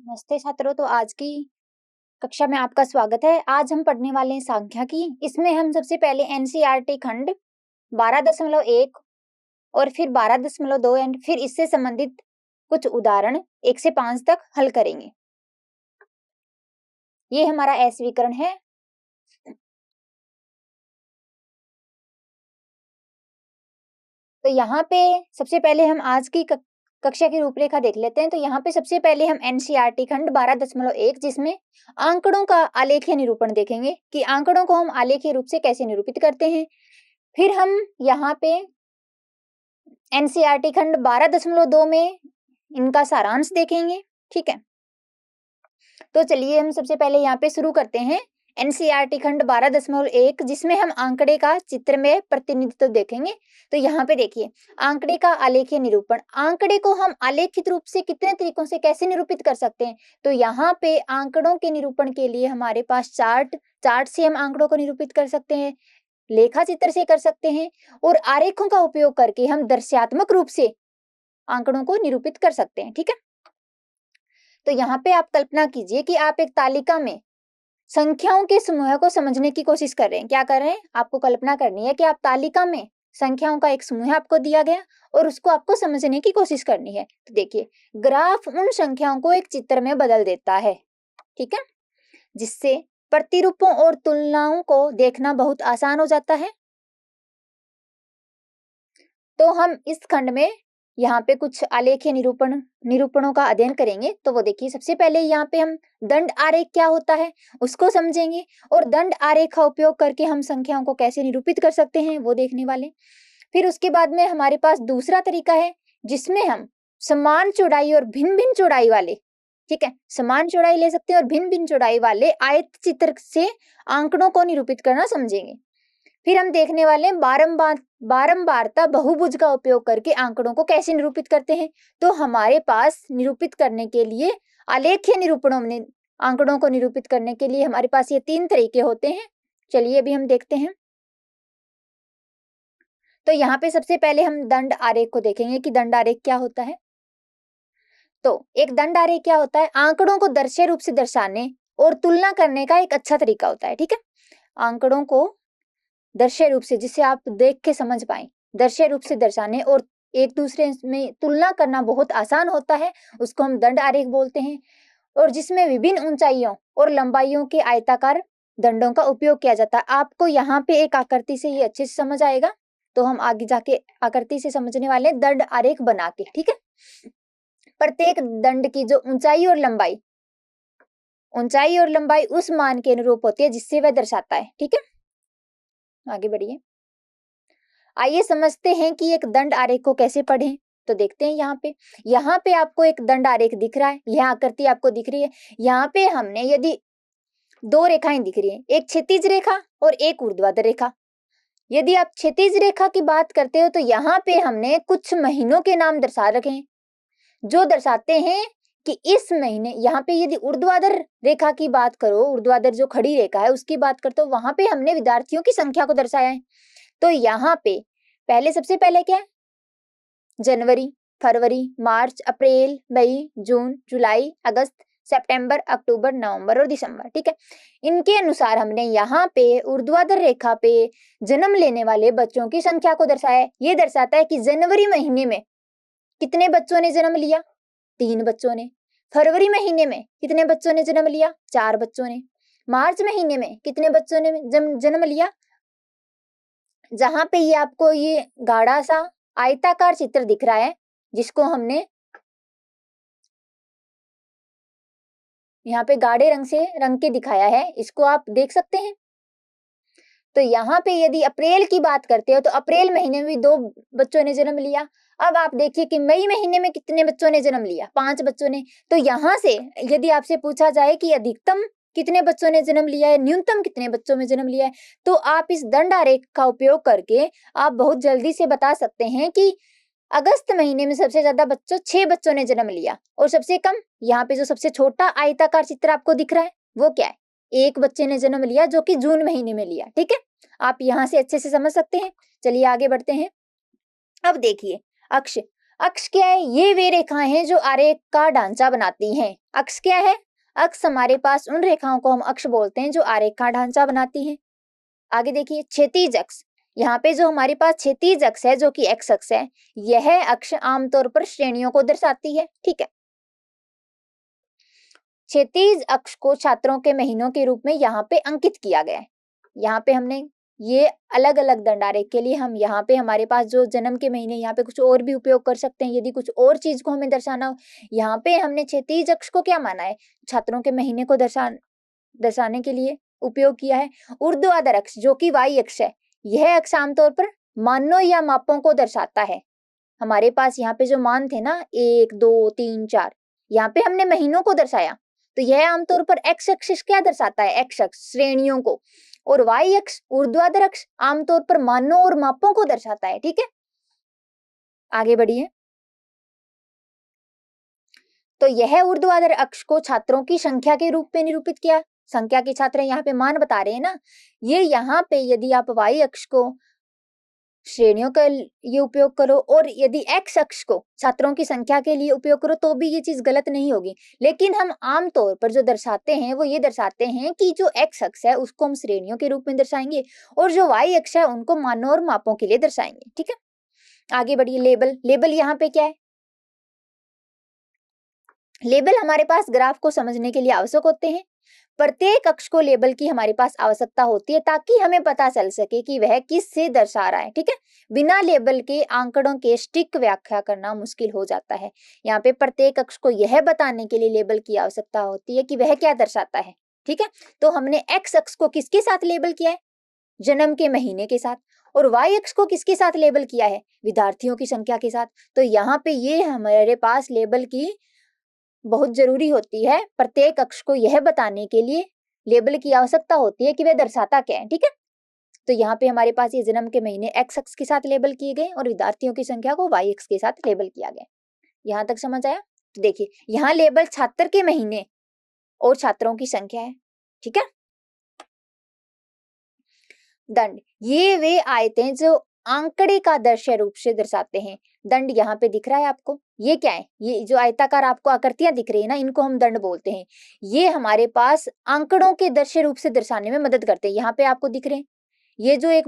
नमस्ते छात्रों। तो आज की कक्षा में आपका स्वागत है। आज हम पढ़ने वाले हैं सांख्यिकी। इसमें हम सबसे पहले एनसीईआरटी खंड 12.1 और फिर 12.2 एंड फिर इससे संबंधित कुछ उदाहरण 1 से 5 तक हल करेंगे। ये हमारा स्वीकरण है। तो यहाँ पे सबसे पहले हम आज की कक्षा की रूपरेखा देख लेते हैं। तो यहाँ पे सबसे पहले हम एनसीईआरटी खंड 12.1 जिसमें आंकड़ों का आलेखीय निरूपण देखेंगे कि आंकड़ों को हम आलेखीय रूप से कैसे निरूपित करते हैं। फिर हम यहाँ पे एनसीईआरटी खंड 12.2 में इनका सारांश देखेंगे। ठीक है, तो चलिए हम सबसे पहले यहाँ पे शुरू करते हैं एनसीईआरटी खंड 12.1 जिसमें हम आंकड़े का चित्र में प्रतिनिधित्व देखेंगे। तो यहाँ पे देखिए आंकड़े का आलेखीय निरूपण। आंकड़े को हम आलेखित रूप से कितने तरीकों से कैसे निरूपित कर सकते हैं। तो यहाँ पे आंकड़ों के निरूपण के लिए हमारे पास चार्ट से हम आंकड़ों को निरूपित कर सकते हैं, लेखा चित्र से कर सकते हैं और आरेखों का उपयोग करके हम दृश्यात्मक रूप से आंकड़ों को निरूपित कर सकते हैं। ठीक है, तो यहाँ पे आप कल्पना कीजिए कि आप एक तालिका में संख्याओं के समूह को समझने की कोशिश कर रहे हैं। क्या कर रहे हैं, आपको कल्पना करनी है कि आप तालिका में संख्याओं का एक समूह आपको दिया गया और उसको आपको समझने की कोशिश करनी है। तो देखिए ग्राफ उन संख्याओं को एक चित्र में बदल देता है। ठीक है, जिससे प्रतिरूपों और तुलनाओं को देखना बहुत आसान हो जाता है। तो हम इस खंड में यहाँ पे कुछ आलेखीय निरूपणों का अध्ययन करेंगे। तो वो देखिए सबसे पहले यहाँ पे हम दंड आरेख क्या होता है उसको समझेंगे और दंड आरेख का उपयोग करके हम संख्याओं को कैसे निरूपित कर सकते हैं वो देखने वाले। फिर उसके बाद में हमारे पास दूसरा तरीका है जिसमें हम समान चौड़ाई और भिन्न भिन्न चौड़ाई वाले, ठीक है, समान चौड़ाई ले सकते हैं और भिन्न भिन्न चौड़ाई वाले आयत चित्र से आंकड़ों को निरूपित करना समझेंगे। फिर हम देखने वाले हैं बारंबारता बहुभुज का उपयोग करके आंकड़ों को कैसे निरूपित करते हैं। तो हमारे पास निरूपित करने के लिए आलेखीय निरूपणों में आंकड़ों को निरूपित करने के लिए हमारे पास ये 3 तरीके होते हैं। चलिए अभी हम देखते हैं। तो यहाँ पे सबसे पहले हम दंड आरेख को देखेंगे कि दंड आरेख क्या होता है। तो एक दंड आरेख क्या होता है, आंकड़ों को दृश्य रूप से दर्शाने और तुलना करने का एक अच्छा तरीका होता है। ठीक है, आंकड़ों को दृश्य रूप से, जिसे आप देख के समझ पाए, दृश्य रूप से दर्शाने और एक दूसरे में तुलना करना बहुत आसान होता है, उसको हम दंड आरेख बोलते हैं। और जिसमें विभिन्न ऊंचाइयों और लंबाइयों के आयताकार दंडों का उपयोग किया जाता है। आपको यहाँ पे एक आकृति से ये अच्छे से समझ आएगा, तो हम आगे जाके आकृति से समझने वाले दंड आरेख बना के। ठीक है, प्रत्येक दंड की जो ऊंचाई और लंबाई उस मान के अनुरूप होती है जिससे वह दर्शाता है। ठीक है, आगे बढ़िए। आइए समझते हैं कि एक दंड आरेख को कैसे पढ़ें। तो देखते हैं यहाँ पे आपको एक दंड आरेख दिख रहा है, यह आकृति आपको दिख रही है। यहाँ पे हमने यदि 2 रेखाएं दिख रही हैं, एक क्षैतिज रेखा और एक ऊर्ध्वाधर रेखा। यदि आप क्षैतिज रेखा की बात करते हो तो यहाँ पे हमने कुछ महीनों के नाम दर्शा रखे हैं जो दर्शाते हैं कि इस महीने। यहाँ पे यदि ऊर्ध्वाधर रेखा की बात करो, ऊर्ध्वाधर जो खड़ी रेखा है उसकी बात करते हो, वहां पे हमने विद्यार्थियों की संख्या को दर्शाया है। तो यहाँ पे सबसे पहले क्या है, जनवरी, फरवरी, मार्च, अप्रैल, मई, जून, जुलाई, अगस्त, सितंबर, अक्टूबर, नवंबर और दिसंबर। ठीक है, इनके अनुसार हमने यहाँ पे ऊर्ध्वाधर रेखा पे जन्म लेने वाले बच्चों की संख्या को दर्शाया है। ये दर्शाता है कि जनवरी महीने में कितने बच्चों ने जन्म लिया, 3 बच्चों ने। फरवरी महीने में कितने बच्चों ने जन्म लिया, 4 बच्चों ने। मार्च महीने में कितने बच्चों ने जन्म लिया। जहां पे ये आपको ये गाढ़ा सा आयताकार चित्र दिख रहा है जिसको हमने यहाँ पे गाढ़े रंग के दिखाया है, इसको आप देख सकते हैं। तो यहाँ पे यदि अप्रैल की बात करते हो तो अप्रैल महीने में भी 2 बच्चों ने जन्म लिया। अब आप देखिए कि मई महीने में कितने बच्चों ने जन्म लिया, 5 बच्चों ने। तो यहाँ से यदि आपसे पूछा जाए कि अधिकतम कितने बच्चों ने जन्म लिया है, न्यूनतम कितने बच्चों में जन्म लिया है, तो आप इस दंड आरेख का उपयोग करके आप बहुत जल्दी से बता सकते हैं कि अगस्त महीने में सबसे ज्यादा 6 बच्चों ने जन्म लिया और सबसे कम, यहाँ पे जो सबसे छोटा आयताकार चित्र आपको दिख रहा है वो क्या है, 1 बच्चे ने जन्म लिया जो कि जून महीने में लिया। ठीक है, आप यहाँ से अच्छे से समझ सकते हैं। चलिए आगे बढ़ते हैं। अब देखिए अक्ष अक्ष क्या है? ये वे रेखाएं हैं जो आरेख का ढांचा बनाती हैं। अक्ष क्या है? अक्ष हमारे पास उन रेखाओं को हम अक्ष बोलते हैं जो आरेख का ढांचा बनाती हैं। आगे देखिए क्षैतिज अक्ष, यहाँ पे जो हमारे पास क्षैतिज अक्ष है जो कि एक्स अक्ष है, यह अक्ष आमतौर पर श्रेणियों को दर्शाती है। ठीक है, क्षैतिज अक्ष को छात्रों के महीनों के रूप में यहाँ पे अंकित किया गया है। यहाँ पे हमने ये अलग अलग दंड आरेख के लिए हम यहाँ पे हमारे पास जो जन्म के महीने, यहाँ पे कुछ और भी उपयोग कर सकते हैं यदि कुछ और चीज को हमें दर्शाना हो। यहाँ पे हमने क्षैतिज अक्ष को क्या माना है? छात्रों के महीने को दर्शाने के लिए उपयोग किया है। ऊर्ध्वाधर अक्ष जो कि वाई अक्ष है, यह अक्ष आमतौर पर मानों या मापों को दर्शाता है। हमारे पास यहाँ पे जो मान थे ना 1 2 3 4, यहाँ पे हमने महीनों को दर्शाया, तो यह आमतौर पर एक्स अक्ष क्या दर्शाता है? एक्स अक्ष श्रेणियों को, और वाई अक्ष ऊर्ध्वाधर अक्ष आमतौर पर मानों और मापों को दर्शाता है। ठीक है, आगे बढ़िए। तो यह ऊर्ध्वाधर अक्ष को छात्रों की संख्या के रूप में निरूपित किया। संख्या के छात्र यहाँ पे मान बता रहे हैं ना, ये यहाँ पे यदि आप वाई अक्ष को श्रेणियों का ये उपयोग करो और यदि एक्स अक्ष को छात्रों की संख्या के लिए उपयोग करो तो भी ये चीज गलत नहीं होगी। लेकिन हम आमतौर पर जो दर्शाते हैं वो ये दर्शाते हैं कि जो एक्स अक्ष है उसको हम श्रेणियों के रूप में दर्शाएंगे और जो वाई अक्ष है उनको मानों और मापों के लिए दर्शाएंगे। ठीक है, आगे बढ़िए। लेबल, लेबल यहाँ पे क्या है? लेबल हमारे पास ग्राफ को समझने के लिए आवश्यक होते हैं। प्रत्येक अक्ष को लेबल की हमारे पास आवश्यकता होती है ताकि हमें पता चल सके कि वह किस से दर्शा रहा है। ठीक है, बिना लेबल के आंकड़ों के सटीक व्याख्या करना मुश्किल हो जाता है। यहाँ पे प्रत्येक अक्ष को यह बताने के लिए लेबल की आवश्यकता होती है कि वह क्या दर्शाता है। ठीक है, तो हमने एक्स अक्ष को किसके साथ लेबल किया है? जन्म के महीने के साथ। और वाई अक्ष को किसके साथ लेबल किया है? विद्यार्थियों की संख्या के साथ। तो यहाँ पे ये हमारे पास लेबल की बहुत जरूरी होती है। प्रत्येक अक्ष को यह बताने के लिए लेबल की आवश्यकता होती है कि वह दर्शाता क्या है। ठीक है, तो यहाँ पे हमारे पास ये जन्म के महीने एक्स अक्ष के साथ लेबल किए गए और विद्यार्थियों की संख्या को वाई अक्ष के साथ लेबल किया गया। यहाँ तक समझ आया? तो देखिए यहाँ लेबल छात्र के महीने और छात्रों की संख्या है। ठीक है, दंड, ये वे आयतें जो आंकड़े का दृश्य रूप से दर्शाते हैं। दंड यहाँ पे दिख रहा है आपको, ये क्या है? ये जो आयताकार आपको आकृतियां दिख रही है ना, इनको हम दंड बोलते हैं। ये हमारे पास आंकड़ों के दृश्य रूप से दर्शाने में मदद करते हैं। यहाँ पे आपको दिख रहे हैं, ये जो एक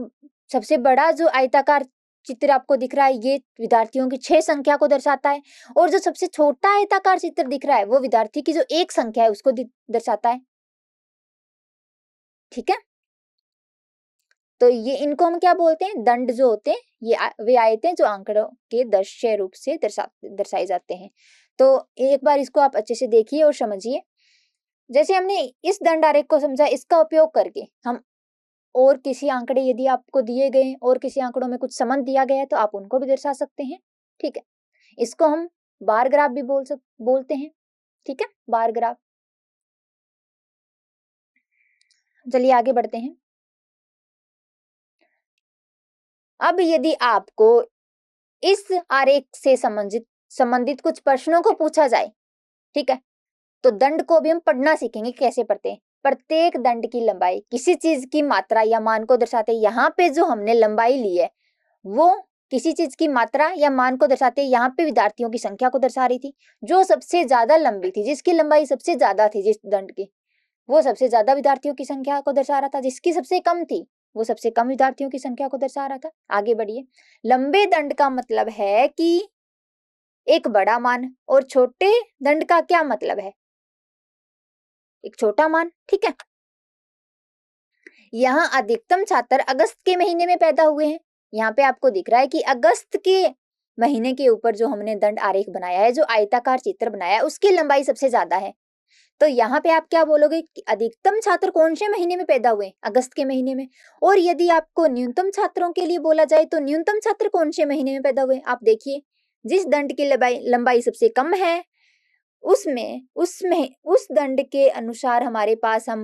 सबसे बड़ा जो आयताकार चित्र आपको दिख रहा है ये विद्यार्थियों की 6 संख्या को दर्शाता है, और जो सबसे छोटा आयताकार चित्र दिख रहा है वो विद्यार्थी की जो 1 संख्या है उसको दर्शाता है। ठीक है, तो ये इनको हम क्या बोलते हैं? दंड जो होते हैं ये वे आयतें जो आंकड़ों के दृश्य रूप से दर्शाए जाते हैं। तो एक बार इसको आप अच्छे से देखिए और समझिए। जैसे हमने इस दंड आरेख को समझा, इसका उपयोग करके हम और किसी आंकड़े यदि आपको दिए गए और किसी आंकड़ों में कुछ संबंध दिया गया है तो आप उनको भी दर्शा सकते हैं। ठीक है, इसको हम बार ग्राफ भी बोलते हैं। ठीक है, बार ग्राफ। चलिए आगे बढ़ते हैं। अब यदि आपको इस आरेख से संबंधित कुछ प्रश्नों को पूछा जाए, ठीक है, तो दंड को भी हम पढ़ना सीखेंगे। कैसे पढ़ते हैं? प्रत्येक दंड की लंबाई किसी चीज की मात्रा या मान को दर्शाते हैं। यहाँ पे जो हमने लंबाई ली है वो किसी चीज की मात्रा या मान को दर्शाते हैं। यहाँ पे विद्यार्थियों की संख्या को दर्शा रही थी। जो सबसे ज्यादा लंबी थी, जिसकी लंबाई सबसे ज्यादा थी जिस दंड की, वो सबसे ज्यादा विद्यार्थियों की संख्या को दर्शा रहा था। जिसकी सबसे कम थी वो सबसे कम विद्यार्थियों की संख्या को दर्शा रहा था। आगे बढ़िए। लंबे दंड का मतलब है कि एक बड़ा मान, और छोटे दंड का क्या मतलब है? एक छोटा मान। ठीक है, यहाँ अधिकतम छात्र अगस्त के महीने में पैदा हुए हैं। यहाँ पे आपको दिख रहा है कि अगस्त के महीने के ऊपर जो हमने दंड आरेख बनाया है, जो आयताकार चित्र बनाया है, उसकी लंबाई सबसे ज्यादा है। तो यहाँ पे आप क्या बोलोगे कि अधिकतम छात्र कौन से महीने में पैदा हुए? अगस्त के महीने में। और यदि आपको न्यूनतम छात्रों के लिए बोला जाए तो न्यूनतम छात्र कौन से महीने में पैदा हुए? आप देखिए, जिस दंड की लंबाई सबसे कम है उस दंड के अनुसार हमारे पास हम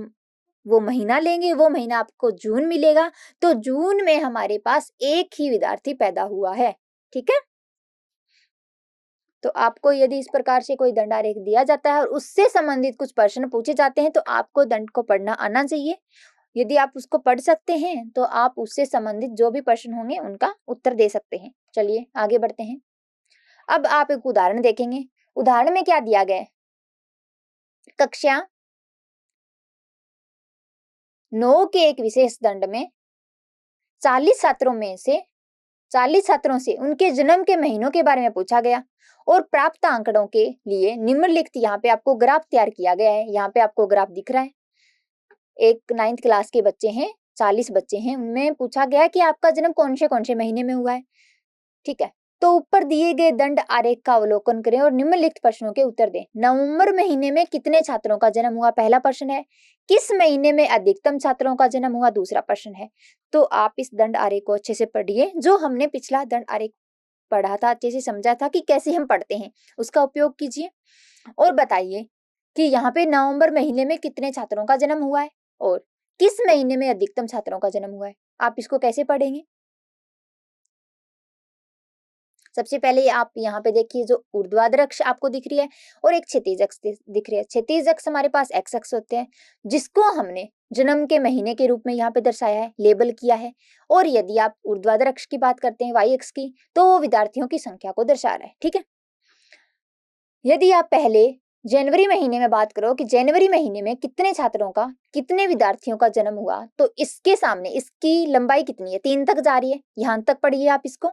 वो महीना लेंगे, वो महीना आपको जून मिलेगा। तो जून में हमारे पास एक ही विद्यार्थी पैदा हुआ है। ठीक है, तो आपको यदि इस प्रकार से कोई दंड आरेख दिया जाता है और उससे संबंधित कुछ प्रश्न पूछे जाते हैं तो आपको दंड को पढ़ना आना चाहिए। यदि आप उसको पढ़ सकते हैं तो आप उससे संबंधित जो भी प्रश्न होंगे उनका उत्तर दे सकते हैं। चलिए आगे बढ़ते हैं। अब आप एक उदाहरण देखेंगे। उदाहरण में क्या दिया गया है? कक्षा 9 के एक विशेष दंड में 40 छात्रों से उनके जन्म के महीनों के बारे में पूछा गया और प्राप्त आंकड़ों के लिए निम्नलिखित यहाँ पे आपको ग्राफ तैयार किया गया है। यहाँ पे आपको ग्राफ दिख रहा है। एक 9th क्लास के बच्चे हैं, 40 बच्चे हैं, उनमें पूछा गया है कि आपका जन्म कौन से महीने में हुआ है। ठीक है, तो ऊपर दिए गए दंड आरेख का अवलोकन करें और निम्नलिखित प्रश्नों के उत्तर दें। नवंबर महीने में कितने छात्रों का जन्म हुआ, पहला प्रश्न है। किस महीने में अधिकतम छात्रों का जन्म हुआ, दूसरा प्रश्न है। तो आप इस दंड आरेख को अच्छे से पढ़िए। जो हमने पिछला दंड आरेख पढ़ा था, अच्छे से समझा था कि कैसे हम पढ़ते हैं, उसका उपयोग कीजिए और बताइए कि यहाँ पे नवंबर महीने में कितने छात्रों का जन्म हुआ है और किस महीने में अधिकतम छात्रों का जन्म हुआ है। आप इसको कैसे पढ़ेंगे? सबसे पहले आप यहाँ पे देखिए, जो ऊर्ध्वाधर अक्ष आपको दिख रही है और एक क्षैतिज अक्ष दिख रही है। क्षैतिज अक्ष हमारे पास एक्स अक्ष होते हैं, जिसको हमने जन्म के महीने के रूप में यहाँ पे दर्शाया है, लेबल किया है। और यदि आप ऊर्ध्वाधर अक्ष की बात करते हैं, वाई अक्ष की, तो वो विद्यार्थियों की संख्या को दर्शा रहा है। ठीक है, यदि आप पहले जनवरी महीने में बात करो कि जनवरी महीने में कितने छात्रों का, कितने विद्यार्थियों का जन्म हुआ, तो इसके सामने इसकी लंबाई कितनी है, 3 तक जा रही है। यहां तक पढ़िए आप इसको।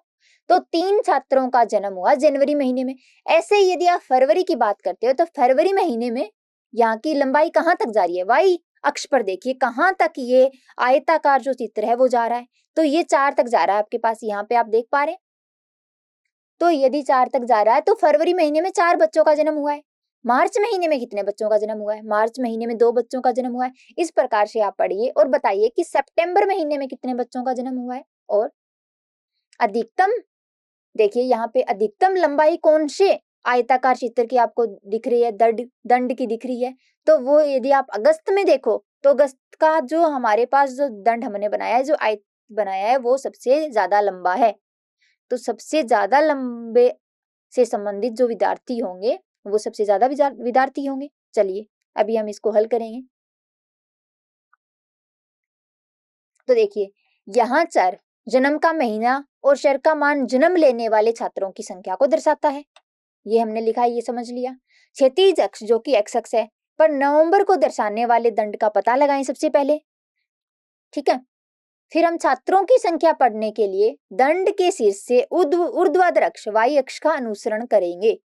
तो 3 छात्रों का जन्म हुआ जनवरी महीने में। ऐसे ही यदि आप फरवरी की बात करते हो तो फरवरी महीने में यहाँ की लंबाई कहाँ तक जा रही है, वाई अक्ष पर देखिए कहाँ तक ये आयताकार जो चित्र है वो जा रहा है। तो ये 4 तक जा रहा है आपके पास, यहाँ पे आप देख पा रहे हैं। तो यदि 4 तक जा रहा है तो फरवरी महीने में 4 बच्चों का जन्म हुआ है। मार्च महीने में कितने बच्चों का जन्म हुआ है? मार्च महीने में 2 बच्चों का जन्म हुआ है। इस प्रकार से आप पढ़िए और बताइए कि सितंबर महीने में कितने बच्चों का जन्म हुआ है। और अधिकतम देखिए, यहाँ पे अधिकतम लंबाई कौन से आयताकार चित्र की आपको दिख रही है, दंड की दिख रही है। तो वो यदि आप अगस्त में देखो तो अगस्त का जो हमारे पास जो दंड हमने बनाया है, जो आयत बनाया है, वो सबसे ज्यादा लंबा है। तो सबसे ज्यादा लंबे से संबंधित जो विद्यार्थी होंगे वो सबसे ज्यादा विद्यार्थी होंगे। चलिए अभी हम इसको हल करेंगे। तो देखिए, यहाँ चर जन्म का महीना और शर का मान जन्म लेने वाले छात्रों की संख्या को दर्शाता है। ये हमने लिखा है, ये समझ लिया। क्षैतिज अक्ष जो कि एक्स अक्ष है पर नवंबर को दर्शाने वाले दंड का पता लगाएं सबसे पहले। ठीक है, फिर हम छात्रों की संख्या पढ़ने के लिए दंड के शीर्ष से ऊर्ध्वाधर अक्ष वाई अक्ष का अनुसरण करेंगे।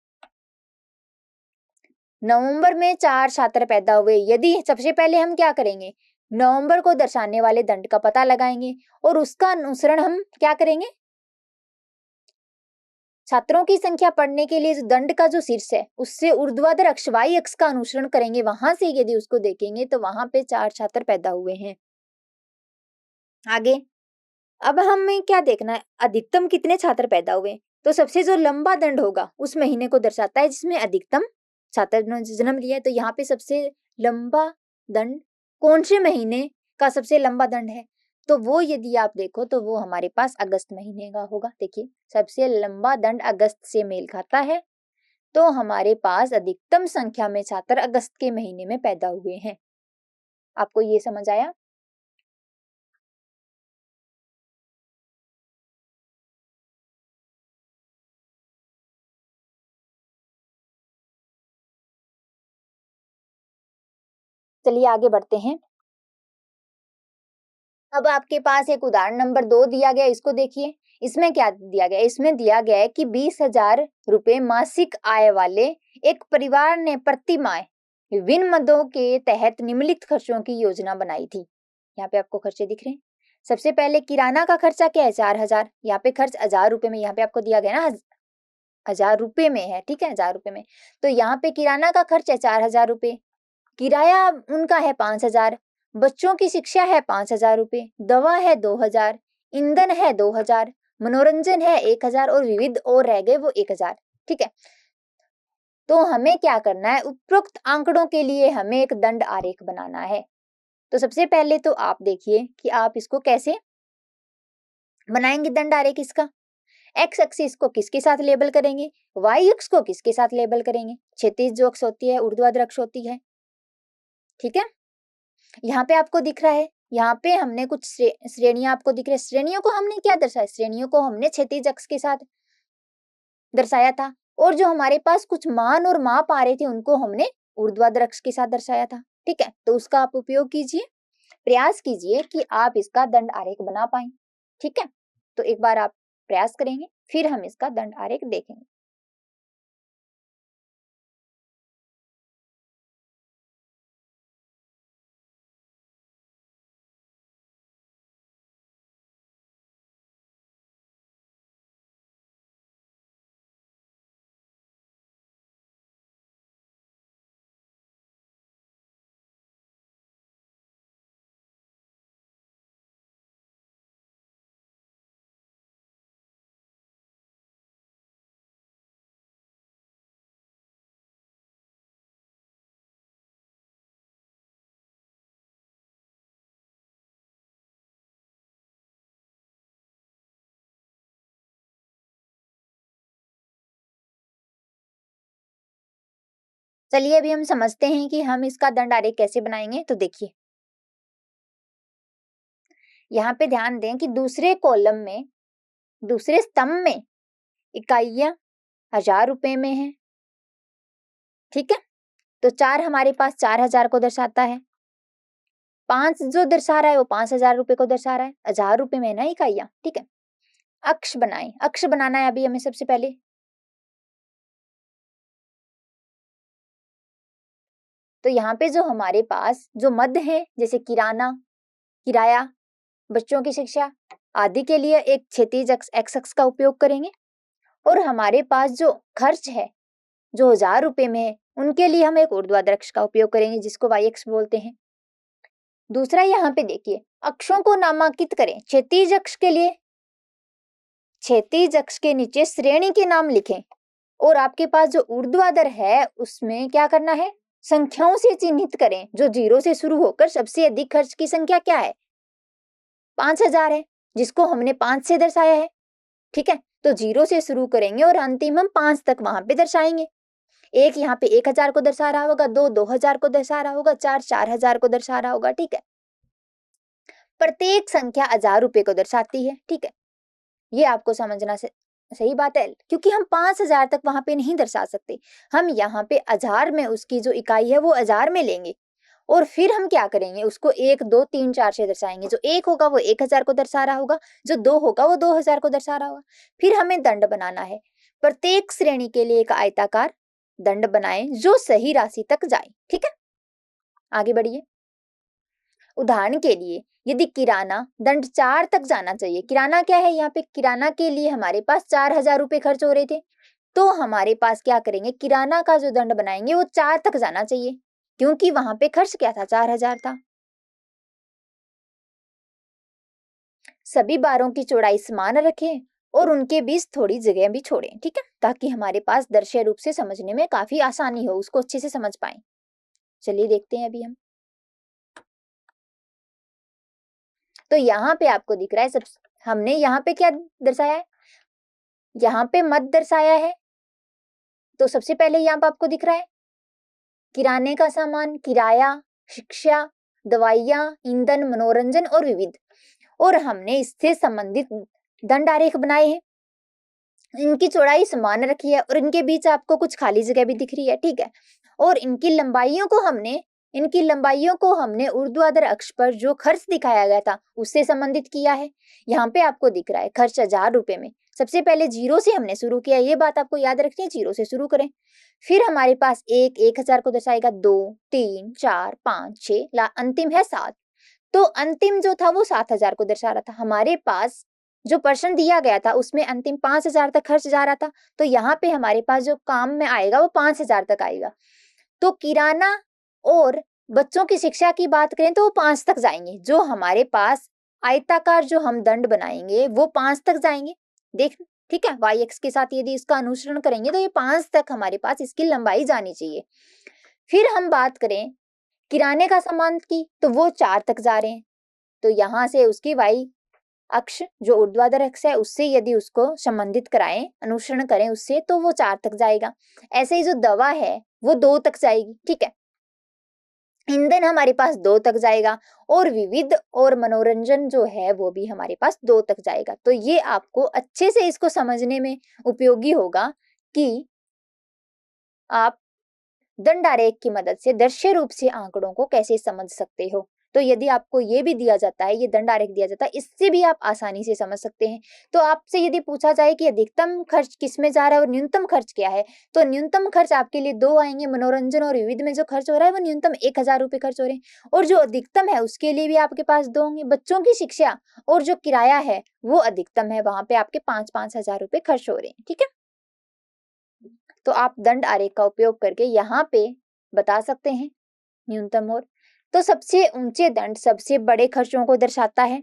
नवंबर में 4 छात्र पैदा हुए। यदि सबसे पहले हम क्या करेंगे, नवंबर को दर्शाने वाले दंड का पता लगाएंगे और उसका अनुसरण हम क्या करेंगे, छात्रों की संख्या पढ़ने के लिए दंड का जो शीर्ष है उससे ऊर्ध्वाधर अक्ष वाई अक्ष का अनुसरण करेंगे। वहां से यदि उसको देखेंगे तो वहां पे 4 छात्र पैदा हुए हैं। आगे अब हमें क्या देखना है, अधिकतम कितने छात्र पैदा हुए। तो सबसे जो लंबा दंड होगा उस महीने को दर्शाता है जिसमें अधिकतम छात्र ने जन्म लिया है। तो यहाँ पे सबसे लंबा दंड कौन से महीने का सबसे लंबा दंड है, तो वो यदि आप देखो तो वो हमारे पास अगस्त महीने का होगा। देखिए, सबसे लंबा दंड अगस्त से मेल खाता है, तो हमारे पास अधिकतम संख्या में छात्र अगस्त के महीने में पैदा हुए हैं। आपको ये समझ आया? चलिए आगे बढ़ते हैं। अब आपके पास एक उदाहरण नंबर 2 दिया गया, इसको देखिए। इसमें क्या दिया गया, इसमें दिया गया है कि 20,000 रुपए मासिक आय वाले एक परिवार ने प्रति माह विभिन्न मदों के तहत निम्नलिखित खर्चों की योजना बनाई थी। यहाँ पे आपको खर्चे दिख रहे हैं। सबसे पहले किराना का खर्चा क्या है, 4,000। यहाँ पे खर्च 1,000 रुपए में, यहाँ पे आपको दिया गया ना 1,000 रुपए में है। ठीक है, 1,000 रुपए में। तो यहाँ पे किराना का खर्च है 4,000 रुपए, किराया उनका है 5,000, बच्चों की शिक्षा है 5,000 रुपए, दवा है 2,000, ईंधन है 2,000, मनोरंजन है 1,000 और विविध और रह गए वो 1,000। ठीक है, तो हमें क्या करना है, उपरोक्त आंकड़ों के लिए हमें एक दंड आरेख बनाना है। तो सबसे पहले तो आप देखिए कि आप इसको कैसे बनाएंगे दंड आरेख। इसका एक्स एक्सिस को किसके साथ लेबल करेंगे, वाई अक्ष को किसके साथ लेबल करेंगे। क्षैतिज जो अक्ष होती है ऊर्ध्वाधर अक्ष होती है। ठीक है, यहाँ पे आपको दिख रहा है, यहाँ पे हमने कुछ श्रेणियां आपको दिख रही है। श्रेणियों को हमने क्या दर्शाया, श्रेणियों को हमने क्षैतिज अक्ष के साथ दर्शाया था। और जो हमारे पास कुछ मान और माप आ रहे थे उनको हमने ऊर्ध्वाधर अक्ष के साथ दर्शाया था। ठीक है, तो उसका आप उपयोग कीजिए, प्रयास कीजिए कि आप इसका दंड आरेख बना पाए। ठीक है, तो एक बार आप प्रयास करेंगे, फिर हम इसका दंड आरेख देखेंगे। चलिए अभी हम समझते हैं कि हम इसका दंड आरेख कैसे बनाएंगे। तो देखिए, यहाँ पे ध्यान दें कि दूसरे कॉलम में, दूसरे स्तंभ में इकाइयां 1000 रुपए में है। ठीक है, तो 4 हमारे पास 4000 को दर्शाता है, 5 जो दर्शा रहा है वो 5000 रुपए को दर्शा रहा है, 1000 रुपए में है ना इकाइयां। ठीक है, अक्ष बनाएं, अक्ष बनाना है अभी हमें सबसे पहले। तो यहाँ पे जो हमारे पास जो मध्य है, जैसे किराना, किराया, बच्चों की शिक्षा आदि के लिए एक क्षैतिज एक्स अक्ष का उपयोग करेंगे, और हमारे पास जो खर्च है जो 1000 रुपए में है उनके लिए हम एक ऊर्ध्वाधर अक्ष का उपयोग करेंगे जिसको वाई अक्ष बोलते हैं। दूसरा यहाँ पे देखिए, अक्षों को नामांकित करें। क्षैतिज अक्ष के लिए क्षैतिज अक्ष के नीचे श्रेणी के नाम लिखें, और आपके पास जो ऊर्ध्वाधर है उसमें क्या करना है, संख्याओं से चिन्हित करें। जो 0 से शुरू होकर सबसे अधिक खर्च की संख्या क्या है, 5000 है, जिसको हमने 5 से दर्शाया है। ठीक है, तो 0 से शुरू करेंगे और अंतिम हम 5 तक वहां पे दर्शाएंगे। एक यहाँ पे 1000 को दर्शा रहा होगा, 2 2000 को दर्शा रहा होगा, 4 4000 को दर्शा रहा होगा। ठीक है, प्रत्येक संख्या 1000 रुपए को दर्शाती है। ठीक है, ये आपको समझना से सही बात है, क्योंकि हम 5000 तक वहां पे नहीं दर्शा सकते। हम यहाँ पे 1000 में उसकी जो इकाई है वो 1000 में लेंगे, और फिर हम क्या करेंगे, उसको 1 2 3 4 से दर्शाएंगे। जो 1 होगा वो 1000 को दर्शा रहा होगा, जो 2 होगा वो 2000 को दर्शा रहा होगा। फिर हमें दंड बनाना है, प्रत्येक श्रेणी के लिए एक आयताकार दंड बनाएं जो सही राशि तक जाए। ठीक है, आगे बढ़िए। उदाहरण के लिए यदि किराना दंड 4 तक जाना चाहिए, किराना क्या है, यहाँ पे किराना के लिए हमारे पास 4000 रुपए खर्च हो रहे थे, तो हमारे पास क्या करेंगे, किराना का जो दंड बनाएंगे वो 4 तक जाना चाहिए, क्योंकि वहां पे खर्च क्या था, 4000 था। सभी बारों की चौड़ाई समान रखें और उनके बीच थोड़ी जगह भी छोड़ें। ठीक है, ताकि हमारे पास दृश्य रूप से समझने में काफी आसानी हो, उसको अच्छे से समझ पाए। चलिए देखते हैं अभी हम। तो यहाँ पे आपको दिख रहा है, सब हमने यहाँ पे क्या दर्शाया है, यहाँ पे मत दर्शाया है। तो सबसे पहले यहाँ पे आपको दिख रहा है किराने का सामान, किराया, शिक्षा, दवाइयाँ, ईंधन, मनोरंजन और विविध, और हमने इससे संबंधित दंड आरेख बनाए हैं। इनकी चौड़ाई समान रखी है और इनके बीच आपको कुछ खाली जगह भी दिख रही है। ठीक है, और इनकी लंबाइयों को हमने ऊर्ध्वाधर अक्ष पर जो खर्च दिखाया गया था उससे संबंधित किया है। यहाँ पे आपको दिख रहा है खर्च 1000 रुपए में। सबसे पहले 0 से हमने शुरू किया, ये बात आपको याद रखनी है, 0 से शुरू करें। फिर हमारे पास 1 1000 को दर्शाएगा, 2 3 4 5 6, अंतिम है 7। तो अंतिम जो था वो 7000 को दर्शा रहा था। हमारे पास जो प्रश्न दिया गया था उसमें अंतिम 5000 तक खर्च जा रहा था, तो यहाँ पे हमारे पास जो काम में आएगा वो 5000 तक आएगा। तो किराना और बच्चों की शिक्षा की बात करें तो वो 5 तक जाएंगे। जो हमारे पास आयताकार जो हम दंड बनाएंगे वो 5 तक जाएंगे। देख, ठीक है, वाई एक्स के साथ यदि इसका अनुसरण करेंगे तो ये 5 तक हमारे पास इसकी लंबाई जानी चाहिए। फिर हम बात करें किराने का सामान की, तो वो 4 तक जा रहे हैं, तो यहाँ से उसकी वाई अक्ष जो ऊर्ध्वाधर अक्ष है उससे यदि उसको संबंधित कराएं, अनुसरण करें उससे, तो वो 4 तक जाएगा। ऐसे ही जो दवा है वो 2 तक जाएगी। ठीक है, ईंधन हमारे पास 2 तक जाएगा, और विविध और मनोरंजन जो है वो भी हमारे पास 2 तक जाएगा। तो ये आपको अच्छे से इसको समझने में उपयोगी होगा कि आप दंड आरेख की मदद से दृश्य रूप से आंकड़ों को कैसे समझ सकते हो। तो यदि आपको ये भी दिया जाता है, ये दंड आरेख दिया जाता है, इससे भी आप आसानी से समझ सकते हैं। तो आपसे यदि पूछा जाए कि अधिकतम खर्च किस में जा रहा है और न्यूनतम खर्च क्या है, तो न्यूनतम खर्च आपके लिए दो आएंगे, मनोरंजन और विविध में जो खर्च हो रहा है वो न्यूनतम 1000 रुपये खर्च हो रहे हैं। और जो अधिकतम है उसके लिए भी आपके पास दो होंगे, बच्चों की शिक्षा और जो किराया है वो अधिकतम है, वहां पे आपके 5-5 हजार रुपये खर्च हो रहे हैं। ठीक है, तो आप दंड आरेख का उपयोग करके यहाँ पे बता सकते हैं न्यूनतम और। तो सबसे ऊंचे दंड सबसे बड़े खर्चों को दर्शाता है।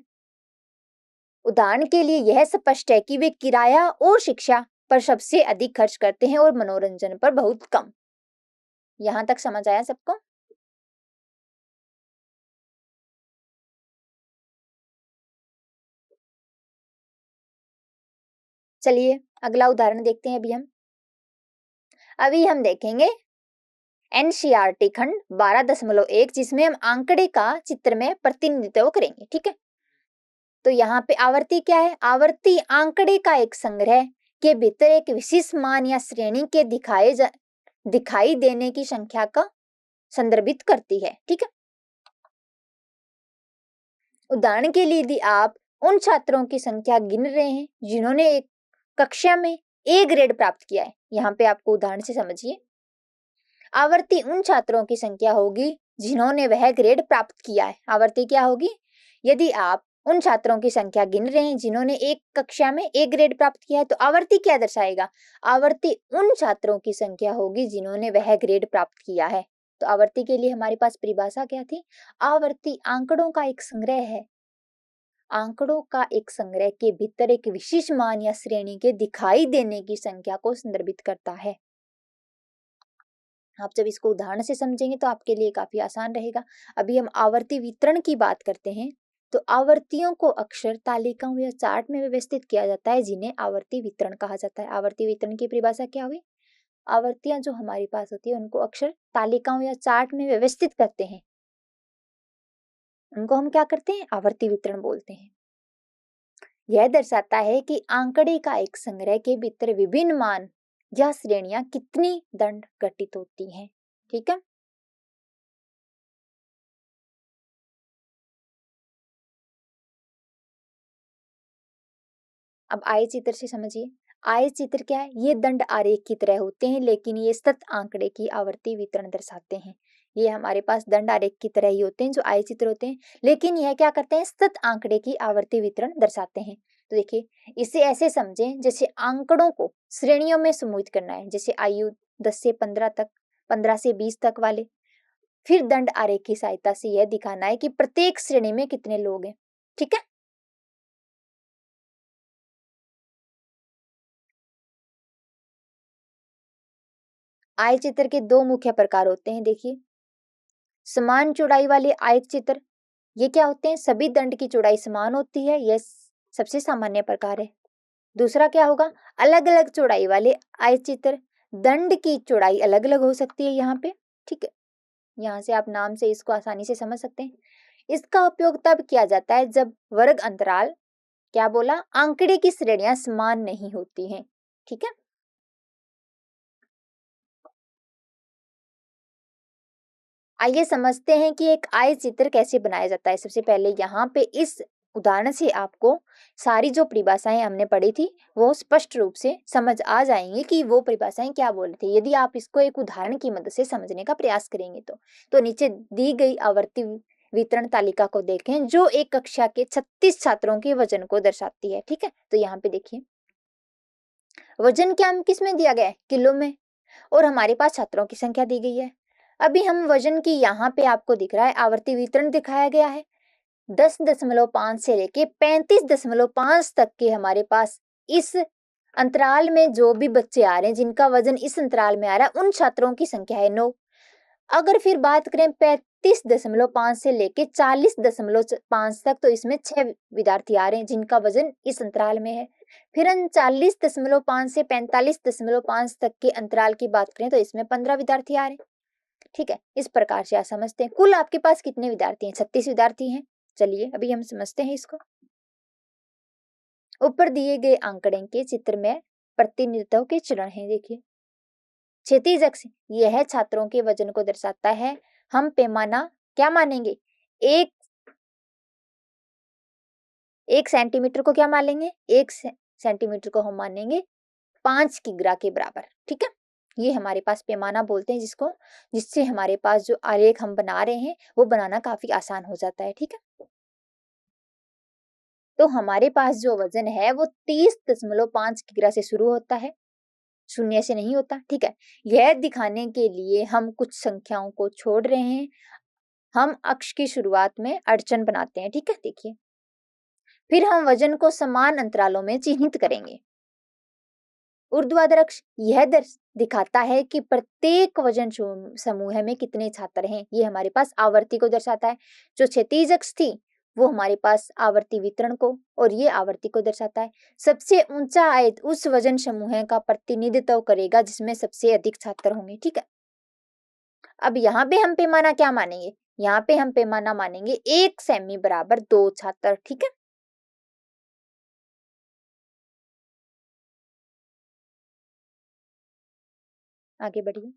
उदाहरण के लिए यह स्पष्ट है कि वे किराया और शिक्षा पर सबसे अधिक खर्च करते हैं और मनोरंजन पर बहुत कम। यहां तक समझ आया सबको? चलिए अगला उदाहरण देखते हैं। अभी हम देखेंगे एनसीईआरटी खंड 12.1, जिसमें हम आंकड़े का चित्र में प्रतिनिधित्व करेंगे। ठीक है, तो यहाँ पे आवर्ती क्या है? आवर्ती आंकड़े का एक संग्रह के भीतर एक विशिष्ट मान या श्रेणी के दिखाई देने की संख्या का संदर्भित करती है। ठीक है, उदाहरण के लिए यदि आप उन छात्रों की संख्या गिन रहे हैं जिन्होंने एक कक्षा में ए ग्रेड प्राप्त किया है, यहाँ पे आपको उदाहरण से समझिए। आवर्ती उन छात्रों की संख्या होगी जिन्होंने वह ग्रेड प्राप्त किया है। आवर्ती क्या होगी? यदि आप उन छात्रों की संख्या गिन रहे हैं जिन्होंने एक कक्षा में ए ग्रेड प्राप्त किया है, तो आवर्ती क्या दर्शाएगा? आवर्ती उन छात्रों की संख्या होगी जिन्होंने वह ग्रेड प्राप्त किया है। तो आवर्ती के लिए हमारे पास परिभाषा क्या थी? आवर्ती आंकड़ों का एक संग्रह है। आंकड़ों का एक संग्रह के भीतर एक विशिष्ट मान या श्रेणी के दिखाई देने की संख्या को संदर्भित करता है। आप जब इसको उदाहरण से समझेंगे तो आपके लिए काफी आसान रहेगा। अभी हम आवर्ती वितरण की बात करते हैं। तो आवर्तियों को अक्षर तालिकाओं या चार्ट में व्यवस्थित किया जाता है, जिन्हें आवर्ती वितरण कहा जाता है। आवर्ती वितरण की परिभाषा क्या हुई? आवर्तियां जो हमारे पास होती है उनको अक्षर तालिकाओं या चार्ट में व्यवस्थित करते हैं, उनको हम क्या करते हैं? आवर्ती वितरण बोलते हैं। यह दर्शाता है कि आंकड़े का एक संग्रह के भीतर विभिन्न मान या श्रेणियां कितनी दंड घटित होती हैं। ठीक है, अब आय चित्र से समझिए। आय चित्र क्या है? ये दंड आरेख की तरह होते हैं, लेकिन ये सतत आंकड़े की आवर्ती वितरण दर्शाते हैं। ये हमारे पास दंड आरेख की तरह ही होते हैं जो आय चित्र होते हैं, लेकिन यह क्या करते हैं? सतत आंकड़े की आवर्ती वितरण दर्शाते हैं। तो देखिए, इसे ऐसे समझें जैसे आंकड़ों को श्रेणियों में समूहित करना है, जैसे आयु 10 से 15 तक, 15 से 20 तक वाले। फिर दंड आरेख की सहायता से यह दिखाना है कि प्रत्येक श्रेणी में कितने लोग हैं। ठीक है, आय चित्र के दो मुख्य प्रकार होते हैं। देखिए, समान चौड़ाई वाले आयत चित्र, ये क्या होते हैं? सभी दंड की चौड़ाई समान होती है, यह सबसे सामान्य प्रकार है। दूसरा क्या होगा? अलग अलग चौड़ाई वाले आयत चित्र, दंड की चौड़ाई अलग अलग हो सकती है यहाँ पे। ठीक है, यहाँ से आप नाम से इसको आसानी से समझ सकते हैं। इसका उपयोग तब किया जाता है जब वर्ग अंतराल, क्या बोला? आंकड़े की श्रेणियां समान नहीं होती हैं। ठीक है, आइए समझते हैं कि एक आय चित्र कैसे बनाया जाता है। सबसे पहले यहाँ पे इस उदाहरण से आपको सारी जो परिभाषाएं हमने पढ़ी थी वो स्पष्ट रूप से समझ आ जाएंगी कि वो परिभाषाएं क्या बोल रही थी, यदि आप इसको एक उदाहरण की मदद से समझने का प्रयास करेंगे। तो नीचे दी गई आवर्ती वितरण तालिका को देखें जो एक कक्षा के 36 छात्रों के वजन को दर्शाती है। ठीक है, तो यहाँ पे देखिए, वजन क्या किस में दिया गया है? किलो में, और हमारे पास छात्रों की संख्या दी गई है। अभी हम वजन की, यहाँ पे आपको दिख रहा है आवर्ती वितरण दिखाया गया है। 10.5 से लेके 35.5 तक के हमारे पास इस अंतराल में जो भी बच्चे आ रहे हैं जिनका वजन इस अंतराल में आ रहा है, उन छात्रों की संख्या है 9। अगर फिर बात करें 35.5 से लेके 40.5 तक, तो इसमें 6 विद्यार्थी आ रहे हैं जिनका वजन इस अंतराल में है। फिर हम 40.5 से 45.5 तक के अंतराल की बात करें तो इसमें 15 विद्यार्थी आ रहे हैं। ठीक है, इस प्रकार से आप समझते हैं। कुल आपके पास कितने विद्यार्थी हैं? 36 विद्यार्थी हैं। चलिए अभी हम समझते हैं इसको। ऊपर दिए गए आंकड़े के चित्र में प्रतिनिधित्व के चरण हैं। देखिए, क्षैतिज अक्ष यह छात्रों के वजन को दर्शाता है। हम पैमाना क्या मानेंगे, एक सेंटीमीटर को क्या मानेंगे, 1 सेंटीमीटर को हम मानेंगे 5 किग्रा के बराबर। ठीक है, ये हमारे पास पैमाना बोलते हैं जिसको, जिससे हमारे पास जो आलेख हम बना रहे हैं वो बनाना काफी आसान हो जाता है। ठीक है, तो हमारे पास जो वजन है वो 30.5 किग्रा से शुरू होता है, शून्य से नहीं होता। ठीक है, यह दिखाने के लिए हम कुछ संख्याओं को छोड़ रहे हैं। हम अक्ष की शुरुआत में अड़चन बनाते हैं। ठीक है, देखिए, फिर हम वजन को समान अंतरालों में चिन्हित करेंगे। ऊर्ध्वाधर अक्ष यह दिखाता है कि प्रत्येक वजन समूह में कितने छात्र हैं, ये हमारे पास आवर्ती को दर्शाता है। जो क्षैतिज अक्ष थी वो हमारे पास आवर्ती वितरण को, और ये आवर्ती को दर्शाता है। सबसे ऊंचा आयत उस वजन समूह का प्रतिनिधित्व करेगा जिसमें सबसे अधिक छात्र होंगे। ठीक है, अब यहाँ पे हम पैमाना क्या मानेंगे, यहाँ पे हम पैमाना मानेंगे 1 सेमी बराबर 2 छात्र। ठीक है, आगे बढ़िए।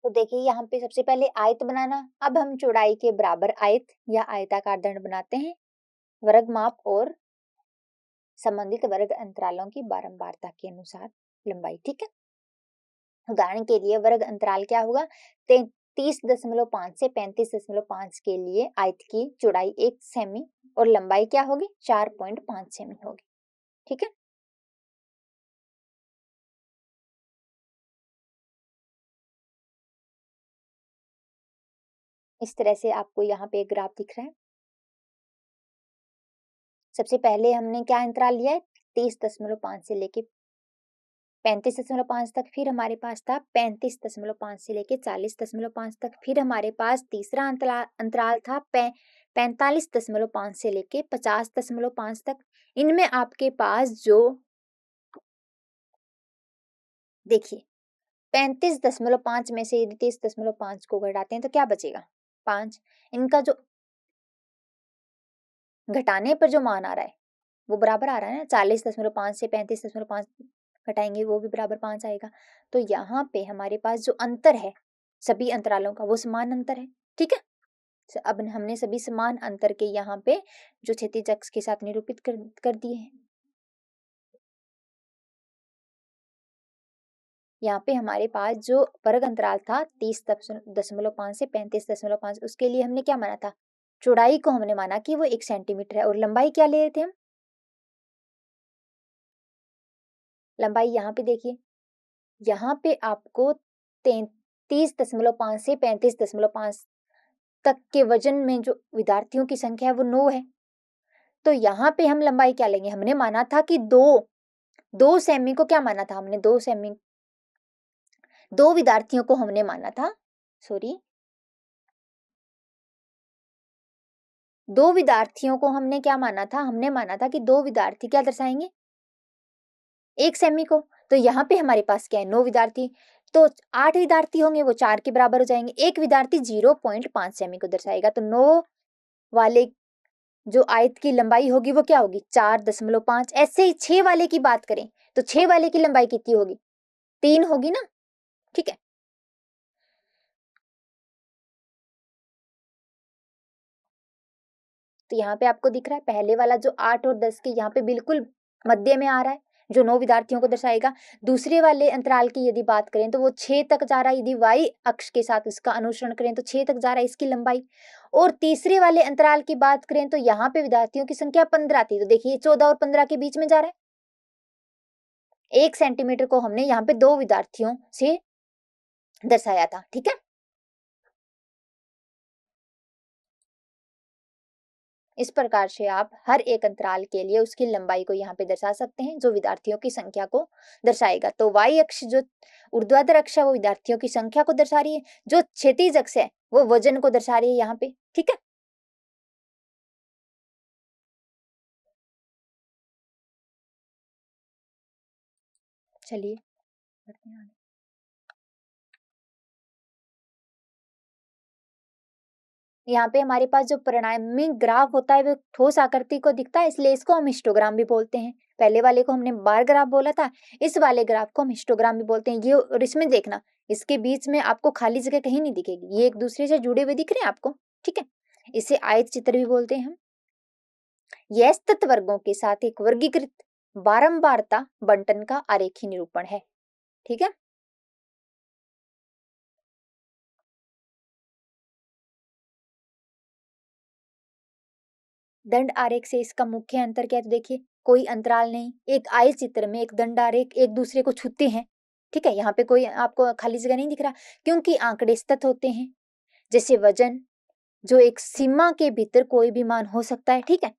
तो देखिए यहाँ पे सबसे पहले आयत बनाना। अब हम चौड़ाई के बराबर आयत या आयताकार दंड बनाते हैं, वर्ग माप और संबंधित वर्ग अंतरालों की बारंबारता के अनुसार लंबाई। ठीक है, उदाहरण के लिए वर्ग अंतराल क्या होगा, 33.5 से 35.5 के लिए आयत की चौड़ाई 1 सेमी और लंबाई क्या होगी, 4.5 सेमी होगी। ठीक है, इस तरह से आपको यहाँ पे एक ग्राफ दिख रहा है। सबसे पहले हमने क्या अंतराल लिया है, 30.5 से लेके 35.5 तक, फिर हमारे पास था 35.5 से लेके 40.5 तक, फिर हमारे पास तीसरा अंतराल था 45.5 से लेके 50.5 तक। इनमें आपके पास जो देखिए 35.5 में से यदि 30.5 को घटाते हैं तो क्या बचेगा, 5। इनका जो घटाने पर जो मान आ रहा है वो बराबर आ रहा है ना, 40.5 से 35.5 घटाएंगे वो भी बराबर 5 आएगा। तो यहाँ पे हमारे पास जो अंतर है सभी अंतरालों का वो समान अंतर है। ठीक है, अब हमने सभी समान अंतर के यहाँ पे जो क्षैतिज अक्ष के साथ निरूपित कर दिए हैं। यहाँ पे हमारे पास जो वर्ग अंतराल था 30.5 से 35.5, उसके लिए हमने क्या माना था, चौड़ाई को हमने माना कि वो 1 सेंटीमीटर है, और लंबाई क्या ले रहे थे हम, लंबाई यहाँ पे देखिए, यहाँ पे आपको 33.5 से 35.5 तक के वजन में जो विद्यार्थियों की संख्या है वो 9 है। तो यहाँ पे हम लंबाई क्या लेंगे, हमने माना था कि 2 सेमी को क्या माना था हमने, 2 सेमी, 2 विद्यार्थियों को हमने माना था, सॉरी 2 विद्यार्थियों को हमने क्या माना था, हमने माना था कि 2 विद्यार्थी क्या दर्शाएंगे, 1 सेमी को। तो यहाँ पे हमारे पास क्या है, 9 विद्यार्थी, तो 8 विद्यार्थी होंगे वो 4 के बराबर हो जाएंगे। एक विद्यार्थी 0.5 सेमी को दर्शाएगा, तो 9 वाले जो आयत की लंबाई होगी वो क्या होगी 4.5। ऐसे ही 6 वाले की बात करें तो 6 वाले की लंबाई कितनी होगी 3 होगी ना, ठीक है। तो यहाँ पे आपको दिख रहा है पहले वाला जो 8 और 10 के यहाँ पे बिल्कुल मध्य में आ रहा है जो 9 विद्यार्थियों को दर्शाएगा। दूसरे वाले अंतराल की यदि बात करें तो वो 6 तक जा रहा है, यदि y अक्ष के साथ इसका अनुसरण करें तो 6 तक जा रहा है इसकी लंबाई। और तीसरे वाले अंतराल की बात करें तो यहाँ पे विद्यार्थियों की संख्या 15 थी, तो देखिए 14 और 15 के बीच में जा रहा है। 1 सेंटीमीटर को हमने यहाँ पे 2 विद्यार्थियों से दर्शाया था, ठीक है। इस प्रकार से आप हर एक अंतराल के लिए उसकी लंबाई को यहाँ पे दर्शा सकते हैं जो विद्यार्थियों की संख्या को दर्शाएगा। तो y अक्ष जो ऊर्ध्वाधर अक्ष है वो विद्यार्थियों की संख्या को दर्शा रही है, जो क्षैतिज अक्ष है वो वजन को दर्शा रही है यहाँ पे, ठीक है। चलिए यहाँ पे हमारे पास जो परिणामी ग्राफ होता है वो ठोस आकृति को दिखता है, इसलिए इसको हम हिस्टोग्राम भी बोलते हैं। पहले वाले को हमने बार ग्राफ बोला था, इस वाले ग्राफ को हम हिस्टोग्राम भी बोलते हैं। ये और इसमें देखना इसके बीच में आपको खाली जगह कहीं नहीं दिखेगी, ये एक दूसरे से जुड़े हुए दिख रहे हैं आपको, ठीक है। इसे आयत चित्र भी बोलते हैं हम। यह तत्व वर्गों के साथ एक वर्गीकृत बारंबारता बंटन का आरेखीय निरूपण है, ठीक है। दंड आरेख से इसका मुख्य अंतर क्या है, तो देखिए कोई अंतराल नहीं, एक आयत चित्र में एक दंड आरेख एक दूसरे को छूते हैं, ठीक है। यहाँ पे कोई आपको खाली जगह नहीं दिख रहा क्योंकि आंकड़े सतत होते हैं, जैसे वजन जो एक सीमा के भीतर कोई भी मान हो सकता है, ठीक है।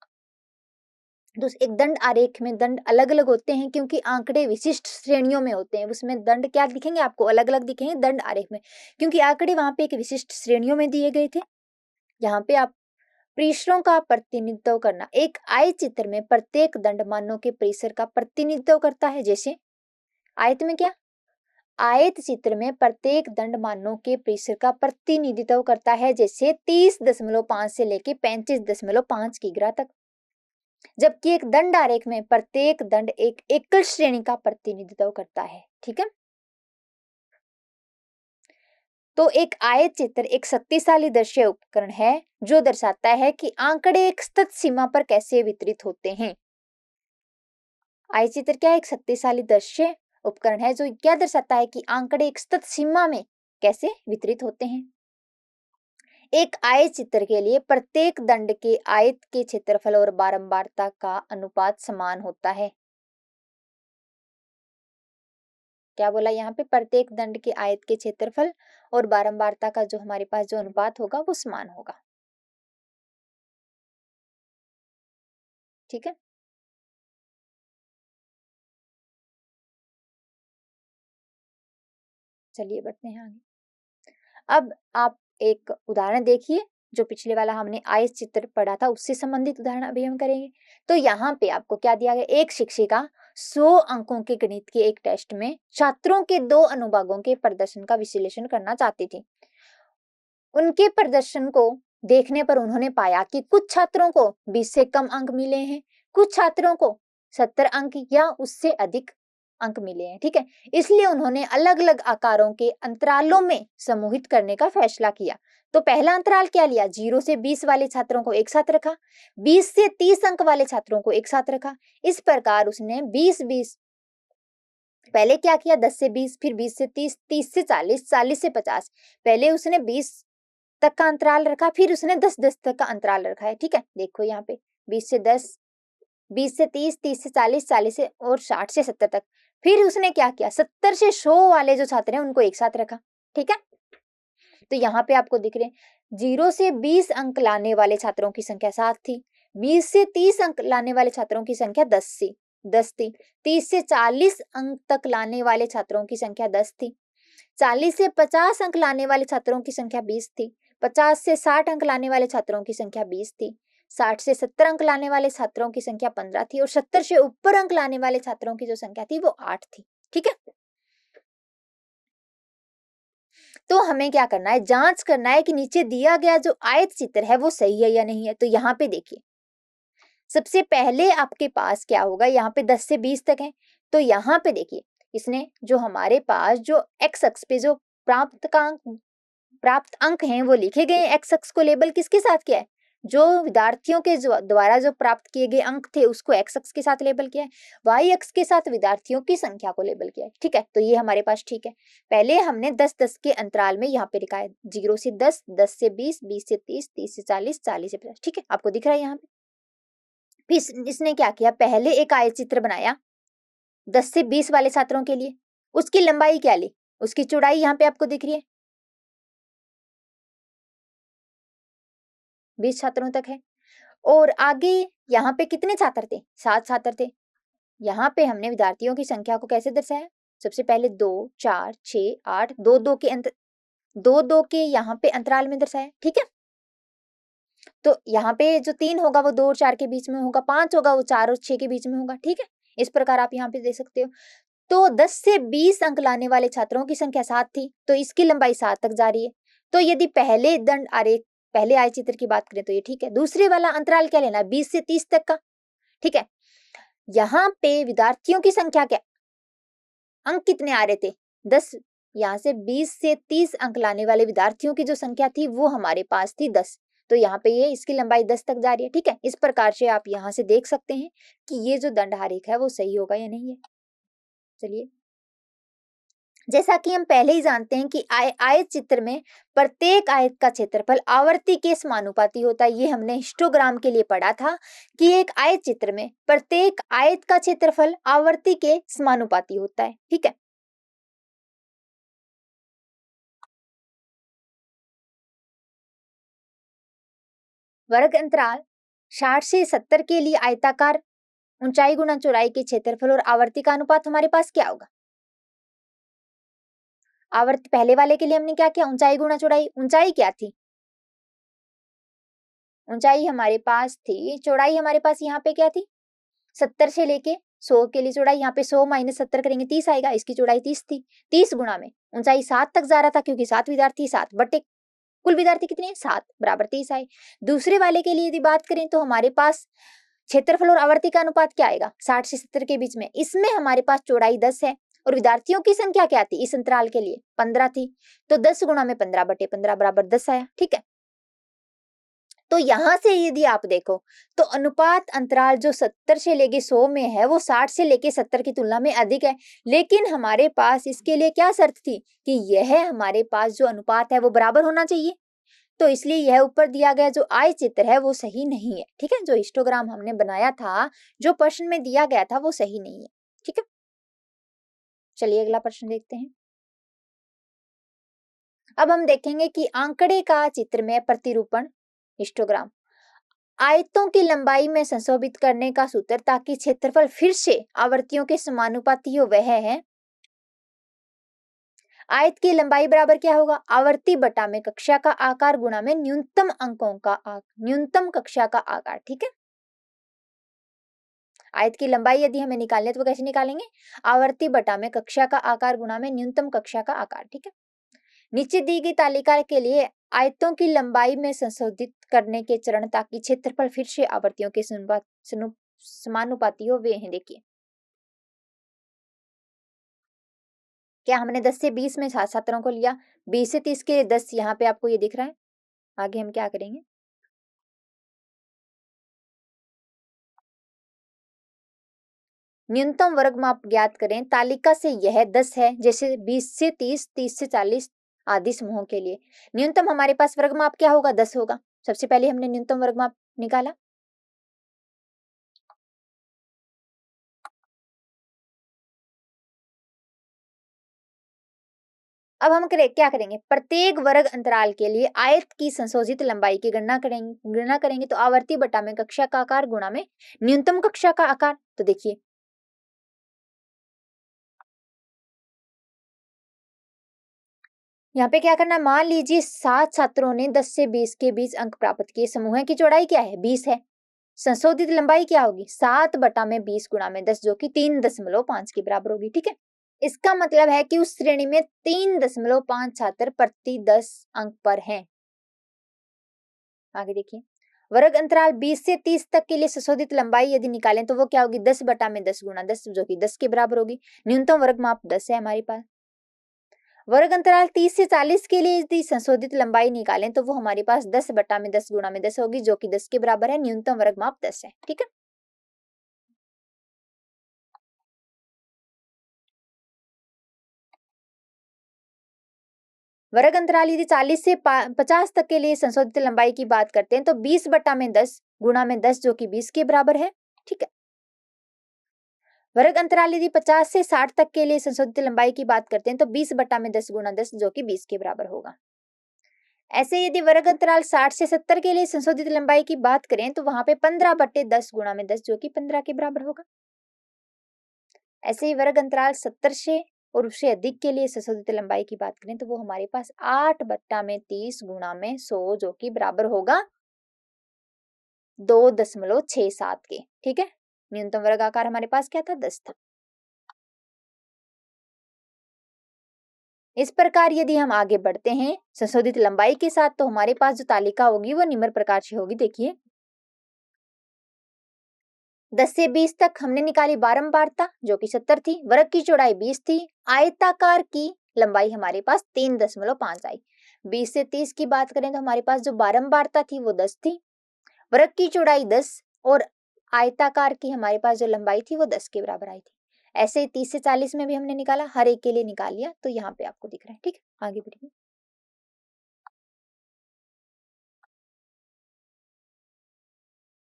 तो एक दंड आरेख में दंड अलग अलग होते हैं क्योंकि आंकड़े विशिष्ट श्रेणियों में होते हैं, उसमें दंड क्या दिखेंगे आपको अलग अलग दिखेंगे दंड आरेख में, क्योंकि आंकड़े वहां पे एक विशिष्ट श्रेणियों में दिए गए थे। यहाँ पे आप परिसरों का प्रतिनिधित्व करना, एक आयत चित्र में प्रत्येक दंड मानों के परिसर का प्रतिनिधित्व करता है। जैसे आयत में क्या, आयत चित्र में प्रत्येक दंड मानों के परिसर का प्रतिनिधित्व करता है, जैसे 30.5 से लेके 35.5 किग्रा तक। जबकि एक दंड आरेख में प्रत्येक दंड एक एकल श्रेणी का प्रतिनिधित्व करता है, ठीक है। तो एक आयत चित्र एक शक्तिशाली दृश्य उपकरण है जो दर्शाता है कि आंकड़े एक सतत सीमा पर कैसे वितरित होते हैं। आयत चित्र क्या है, एक शक्तिशाली दृश्य उपकरण है जो क्या दर्शाता है कि आंकड़े एक सतत सीमा में कैसे वितरित होते हैं। एक आयत चित्र के लिए प्रत्येक दंड के आयत के क्षेत्रफल और बारंबारता का अनुपात समान होता है। क्या बोला यहाँ पे, प्रत्येक दंड के आयत के क्षेत्रफल और बारंबारता का जो हमारे पास जो अनुपात होगा वो समान होगा, ठीक है। चलिए बढ़ते हैं आगे। अब आप एक उदाहरण देखिए, जो पिछले वाला हमने आयत चित्र पढ़ा था उससे संबंधित उदाहरण अभी हम करेंगे। तो यहाँ पे आपको क्या दिया गया, एक शिक्षिका 100 अंकों के गणित के एक टेस्ट में छात्रों के 2 अनुभागों के प्रदर्शन का विश्लेषण करना चाहती थी। उनके प्रदर्शन को देखने पर उन्होंने पाया कि कुछ छात्रों को 20 से कम अंक मिले हैं, कुछ छात्रों को 70 अंक या उससे अधिक अंक मिले हैं, ठीक है। इसलिए उन्होंने अलग अलग आकारों के अंतरालों में समूहित करने का फैसला किया। तो पहला अंतराल क्या लिया, 0 से 20 वाले छात्रों को एक साथ रखा, 20 से 30 अंक वाले छात्रों को एक साथ रखा। इस प्रकार उसने 20-20 पहले क्या किया, 10 से 20, फिर 20 से 30, 30 से 40, 40 से 50। पहले उसने 20 तक का अंतराल रखा, फिर उसने 10-10 तक का अंतराल रखा है, ठीक है। देखो यहाँ पे 20 से 10, 20 से 30, 30 से 40, 40 से और 60 से 70 तक। फिर उसने क्या किया, 70 से 100 वाले जो छात्र हैं उनको एक साथ रखा, ठीक है। तो यहाँ पे आपको दिख रहे हैं 0 से 20 अंक लाने वाले छात्रों की संख्या 7 थी, 20 से 30 अंक लाने वाले छात्रों की संख्या 10 थी, 30 से 40 अंक तक लाने वाले छात्रों की संख्या 10 थी, 40 से 50 अंक लाने वाले छात्रों की संख्या 20 थी, 50 से 60 अंक लाने वाले छात्रों की संख्या 20 थी, 60 से 70 अंक लाने वाले छात्रों की संख्या 15 थी और 70 से ऊपर अंक लाने वाले छात्रों की जो संख्या थी वो 8 थी, ठीक है। तो हमें क्या करना है, जांच करना है कि नीचे दिया गया जो आयत चित्र है वो सही है या नहीं है। तो यहाँ पे देखिए सबसे पहले आपके पास क्या होगा, यहाँ पे 10 से 20 तक है, तो यहाँ पे देखिए इसने जो हमारे पास जो एक्स अक्ष पे जो प्राप्त अंक हैं वो लिखे गए, एक्स अक्ष को लेबल किसके साथ किया है, जो विद्यार्थियों के द्वारा जो प्राप्त किए गए अंक थे उसको एक्स अक्ष के साथ लेबल किया है, वाई अक्ष के साथ विद्यार्थियों की संख्या को लेबल किया है। ठीक है, तो ये हमारे पास ठीक है। पहले हमने 10-10 के अंतराल में यहाँ पे लिखा है 0 से 10, 10 से 20, 20 से 30, 30 से 40, 40 से 50। ठीक है, आपको दिख रहा है यहाँ पे। फिर इसने क्या किया, पहले एक आयत चित्र बनाया 10 से 20 वाले छात्रों के लिए, उसकी लंबाई क्या ली, उसकी चौड़ाई यहाँ पे आपको दिख रही है 20 छात्रों तक है। और आगे यहाँ पे कितने छात्र थे, 7 छात्र थे। यहाँ पे हमने विद्यार्थियों की संख्या को कैसे दर्शाया, सबसे पहले 2, 4, 6, 8, 2 के यहाँ पे अंतराल में दर्शाया। ठीक है, तो यहाँ पे जो 3 होगा वो 2 और 4 के बीच में होगा, 5 होगा वो 4 और 6 के बीच में होगा। ठीक है, इस प्रकार आप यहाँ पे दे सकते हो। तो 10 से 20 अंक लाने वाले छात्रों की संख्या 7 थी, तो इसकी लंबाई 7 तक जा रही है। तो यदि पहले दंड आरेख, पहले आय चित्र की बात करें तो ये ठीक है। दूसरे वाला अंतराल क्या लेना है, 20 से 30 तक का। ठीक है, यहाँ पे विद्यार्थियों की संख्या क्या, अंक कितने आ रहे थे 10, यहाँ से 20 से 30 अंक लाने वाले विद्यार्थियों की जो संख्या थी वो हमारे पास थी 10, तो यहाँ पे ये इसकी लंबाई 10 तक जा रही है। ठीक है, इस प्रकार से आप यहाँ से देख सकते हैं कि ये जो दंड आरेख है वो सही होगा या नहीं है। चलिए, जैसा कि हम पहले ही जानते हैं कि आयत चित्र में प्रत्येक आयत का क्षेत्रफल आवर्ती के समानुपाती होता है। ये हमने हिस्टोग्राम के लिए पढ़ा था कि एक आयत चित्र में प्रत्येक आयत का क्षेत्रफल आवर्ती के समानुपाती होता है। ठीक है, वर्ग अंतराल 60 से 70 के लिए आयताकार ऊंचाई गुना चौड़ाई के क्षेत्रफल और आवर्ती का अनुपात हमारे पास क्या होगा, आवर्ती पहले वाले के लिए हमने क्या किया, ऊंचाई गुना चौड़ाई, ऊंचाई क्या थी, ऊंचाई हमारे पास थी, चौड़ाई हमारे पास यहाँ पे क्या थी 70 से लेके 100 के लिए चौड़ाई, यहाँ पे 100 माइनस 70 करेंगे 30 आएगा, इसकी चौड़ाई 30 थी। 30 गुना में ऊंचाई 7 तक जा रहा था क्योंकि 7 विद्यार्थी, 7 बटे कुल विद्यार्थी कितने हैं 7 बराबर 30 आए। दूसरे वाले के लिए यदि बात करें तो हमारे पास क्षेत्रफल और आवर्ती का अनुपात क्या आएगा, 60 से 70 के बीच में, इसमें हमारे पास चौड़ाई 10 है और विद्यार्थियों की संख्या क्या थी इस अंतराल के लिए 15 थी, तो 10 गुना में 15 बटे 15 बराबर 10 आया। ठीक है, तो यहां से यदि आप देखो तो अनुपात अंतराल जो 70 से लेके 100 में है वो 60 से लेके 70 की तुलना में अधिक है, लेकिन हमारे पास इसके लिए क्या शर्त थी कि यह हमारे पास जो अनुपात है वो बराबर होना चाहिए, तो इसलिए यह ऊपर दिया गया जो आय चित्र है वो सही नहीं है। ठीक है, जो हिस्टोग्राम हमने बनाया था, जो प्रश्न में दिया गया था वो सही नहीं है। ठीक है, चलिए अगला प्रश्न देखते हैं। अब हम देखेंगे कि आंकड़े का चित्र में प्रतिरूपण हिस्टोग्राम, आयतों की लंबाई में संशोधित करने का सूत्र ताकि क्षेत्रफल फिर से आवर्तियों के समानुपाती हो वह है, आयत की लंबाई बराबर क्या होगा, आवर्ती बटा में कक्षा का आकार गुणा में न्यूनतम अंकों का न्यूनतम कक्षा का आकार। ठीक है, आयत की लंबाई यदि हमें निकालनी है तो वो कैसे निकालेंगे, आवर्ती बटा में कक्षा का आकार गुणा में न्यूनतम कक्षा का आकार। ठीक है, नीचे दी गई तालिका के लिए आयतों की लंबाई में संशोधित करने के चरण ताकि क्षेत्रफल फिर से आवर्तियों के समानुपाती हो वे हैं। देखिए, क्या हमने 10 से 20 में छात्रों को लिया, 20 से 30 के 10 यहाँ पे आपको ये दिख रहा है। आगे हम क्या करेंगे, न्यूनतम वर्ग माप ज्ञात करें, तालिका से यह 10 है, जैसे 20 से 30, 30 से 40 आदि समूहों के लिए न्यूनतम हमारे पास वर्ग माप क्या होगा, 10 होगा। सबसे पहले हमने न्यूनतम वर्ग माप निकाला, अब हम क्या करेंगे, प्रत्येक वर्ग अंतराल के लिए आयत की संशोधित लंबाई की गणना करेंगे तो आवर्ती बटा में कक्षा का आकार गुणा में न्यूनतम कक्षा का आकार। तो देखिए, यहाँ पे क्या करना, मान लीजिए 7 छात्रों ने 10 से 20 के बीच अंक प्राप्त किए, समूह की चौड़ाई क्या है 20 है, संशोधित लंबाई क्या होगी 7 बटा में 20 गुणा में 10 जो कि 3.5 के बराबर होगी। ठीक है, इसका मतलब है कि उस श्रेणी में 3.5 छात्र प्रति 10 अंक पर हैं। आगे देखिए, वर्ग अंतराल 20 से 30 तक के लिए संशोधित लंबाई यदि निकालें तो वो क्या होगी, 10/10 गुणा 10, जो कि 10 के बराबर होगी। न्यूनतम वर्ग माप 10 है हमारे पास। वर्ग अंतराल 30 से 40 के लिए यदि संशोधित लंबाई निकालें तो वो हमारे पास 10/10 गुणा 10 होगी, जो कि 10 के बराबर है। न्यूनतम वर्ग माप 10 है। ठीक है, वर्ग अंतराल यदि 40 से 50 तक के लिए संशोधित लंबाई की बात करते हैं तो 20/10 गुणा 10, जो कि 20 के बराबर है। ठीक है, वर्ग अंतराल यदि 50 से 60 तक के लिए संशोधित लंबाई की बात करते हैं तो 20/10 गुणा 10, जो कि 20 के बराबर होगा। ऐसे यदि वर्ग अंतराल 60 से 70 के लिए संशोधित लंबाई की बात करें तो वहां पे 15/10 गुणा 10, जो कि 15 के बराबर होगा। ऐसे ही वर्ग अंतराल 70 से और उससे अधिक के लिए संशोधित लंबाई की बात करें तो वो हमारे पास 8/30 गुणा 100, जो कि बराबर होगा 2.67 के। ठीक है, न्यूनतम वर्ग आकार हमारे पास क्या था, 10 था। इस प्रकार यदि हम आगे बढ़ते हैं संशोधित लंबाई के साथ तो हमारे पास जो तालिका होगी वो निम्न प्रकार से होगी। देखिए, 10 से 20 तक हमने निकाली बारंबारता, जो कि 70 थी। वर्ग की चौड़ाई 20 थी। आयताकार की लंबाई हमारे पास 3.5 आई। 20 से 30 की बात करें तो हमारे पास जो बारंबारता थी वो 10 थी। वर्ग की चौड़ाई 10 और आयताकार की हमारे पास जो लंबाई थी वो 10 के बराबर आई थी। ऐसे ही 30 से 40 में भी हमने निकाला, हर एक के लिए निकाल लिया, तो यहाँ पे आपको दिख रहा है। ठीक है, आगे बढ़िए।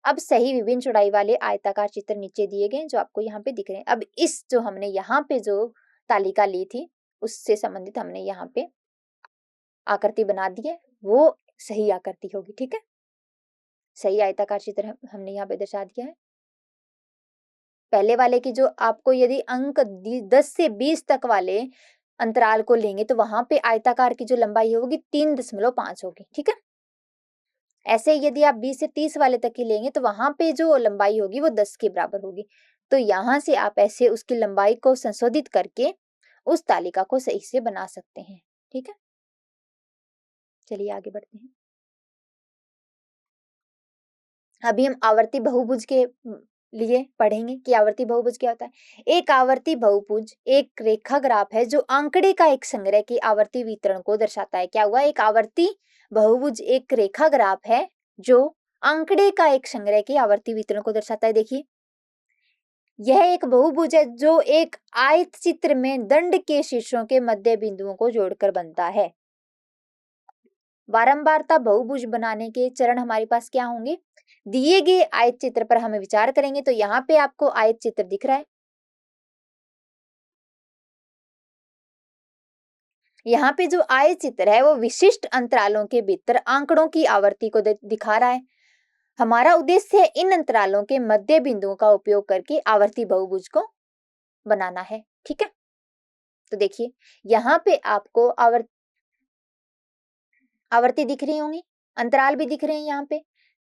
अब सही विभिन्न चौड़ाई वाले आयताकार चित्र नीचे दिए गए जो आपको यहाँ पे दिख रहे हैं। अब इस जो हमने यहाँ पे जो तालिका ली थी उससे संबंधित हमने यहाँ पे आकृति बना दी है, वो सही आकृति होगी। ठीक है, सही आयताकार चित्र हमने यहाँ पे दर्शा दिया है। पहले वाले की जो आपको यदि अंक 10 से 20 तक वाले अंतराल को लेंगे तो वहां पे आयताकार की जो लंबाई होगी 3.5 होगी। ठीक है, ऐसे यदि आप 20 से 30 वाले तक की लेंगे तो वहां पे जो लंबाई होगी वो 10 के बराबर होगी। तो यहां से आप ऐसे उसकी लंबाई को संशोधित करके उस तालिका को सही से बना सकते हैं। ठीक है, चलिए आगे बढ़ते हैं। अभी हम आवर्ती बहुभुज के लिए पढ़ेंगे कि आवर्ती बहुभुज क्या होता है। एक आवर्ती बहुभुज एक रेखा ग्राफ है जो आंकड़े का एक संग्रह के आवर्ती वितरण को दर्शाता है। क्या हुआ, एक आवर्ती बहुभुज एक रेखा ग्राफ है जो आंकड़े का एक संग्रह के आवर्ती वितरण को दर्शाता है। देखिए, यह एक बहुभुज है जो एक आयत चित्र में दंड के शीर्षों के मध्य बिंदुओं को जोड़कर बनता है। बारंबारता बहुभुज बनाने के चरण हमारे पास क्या होंगे, दिए गए आयत चित्र पर हमें विचार करेंगे। तो यहाँ पे आपको आयत चित्र दिख रहा है। यहाँ पे जो आयत चित्र है वो विशिष्ट अंतरालों के भीतर आंकड़ों की आवर्ती को दिखा रहा है। हमारा उद्देश्य है इन अंतरालों के मध्य बिंदुओं का उपयोग करके आवर्ती बहुभुज को बनाना है। ठीक है, तो देखिए यहाँ पे आपको आवर्ती दिख रही होंगी, अंतराल भी दिख रहे हैं। यहाँ पे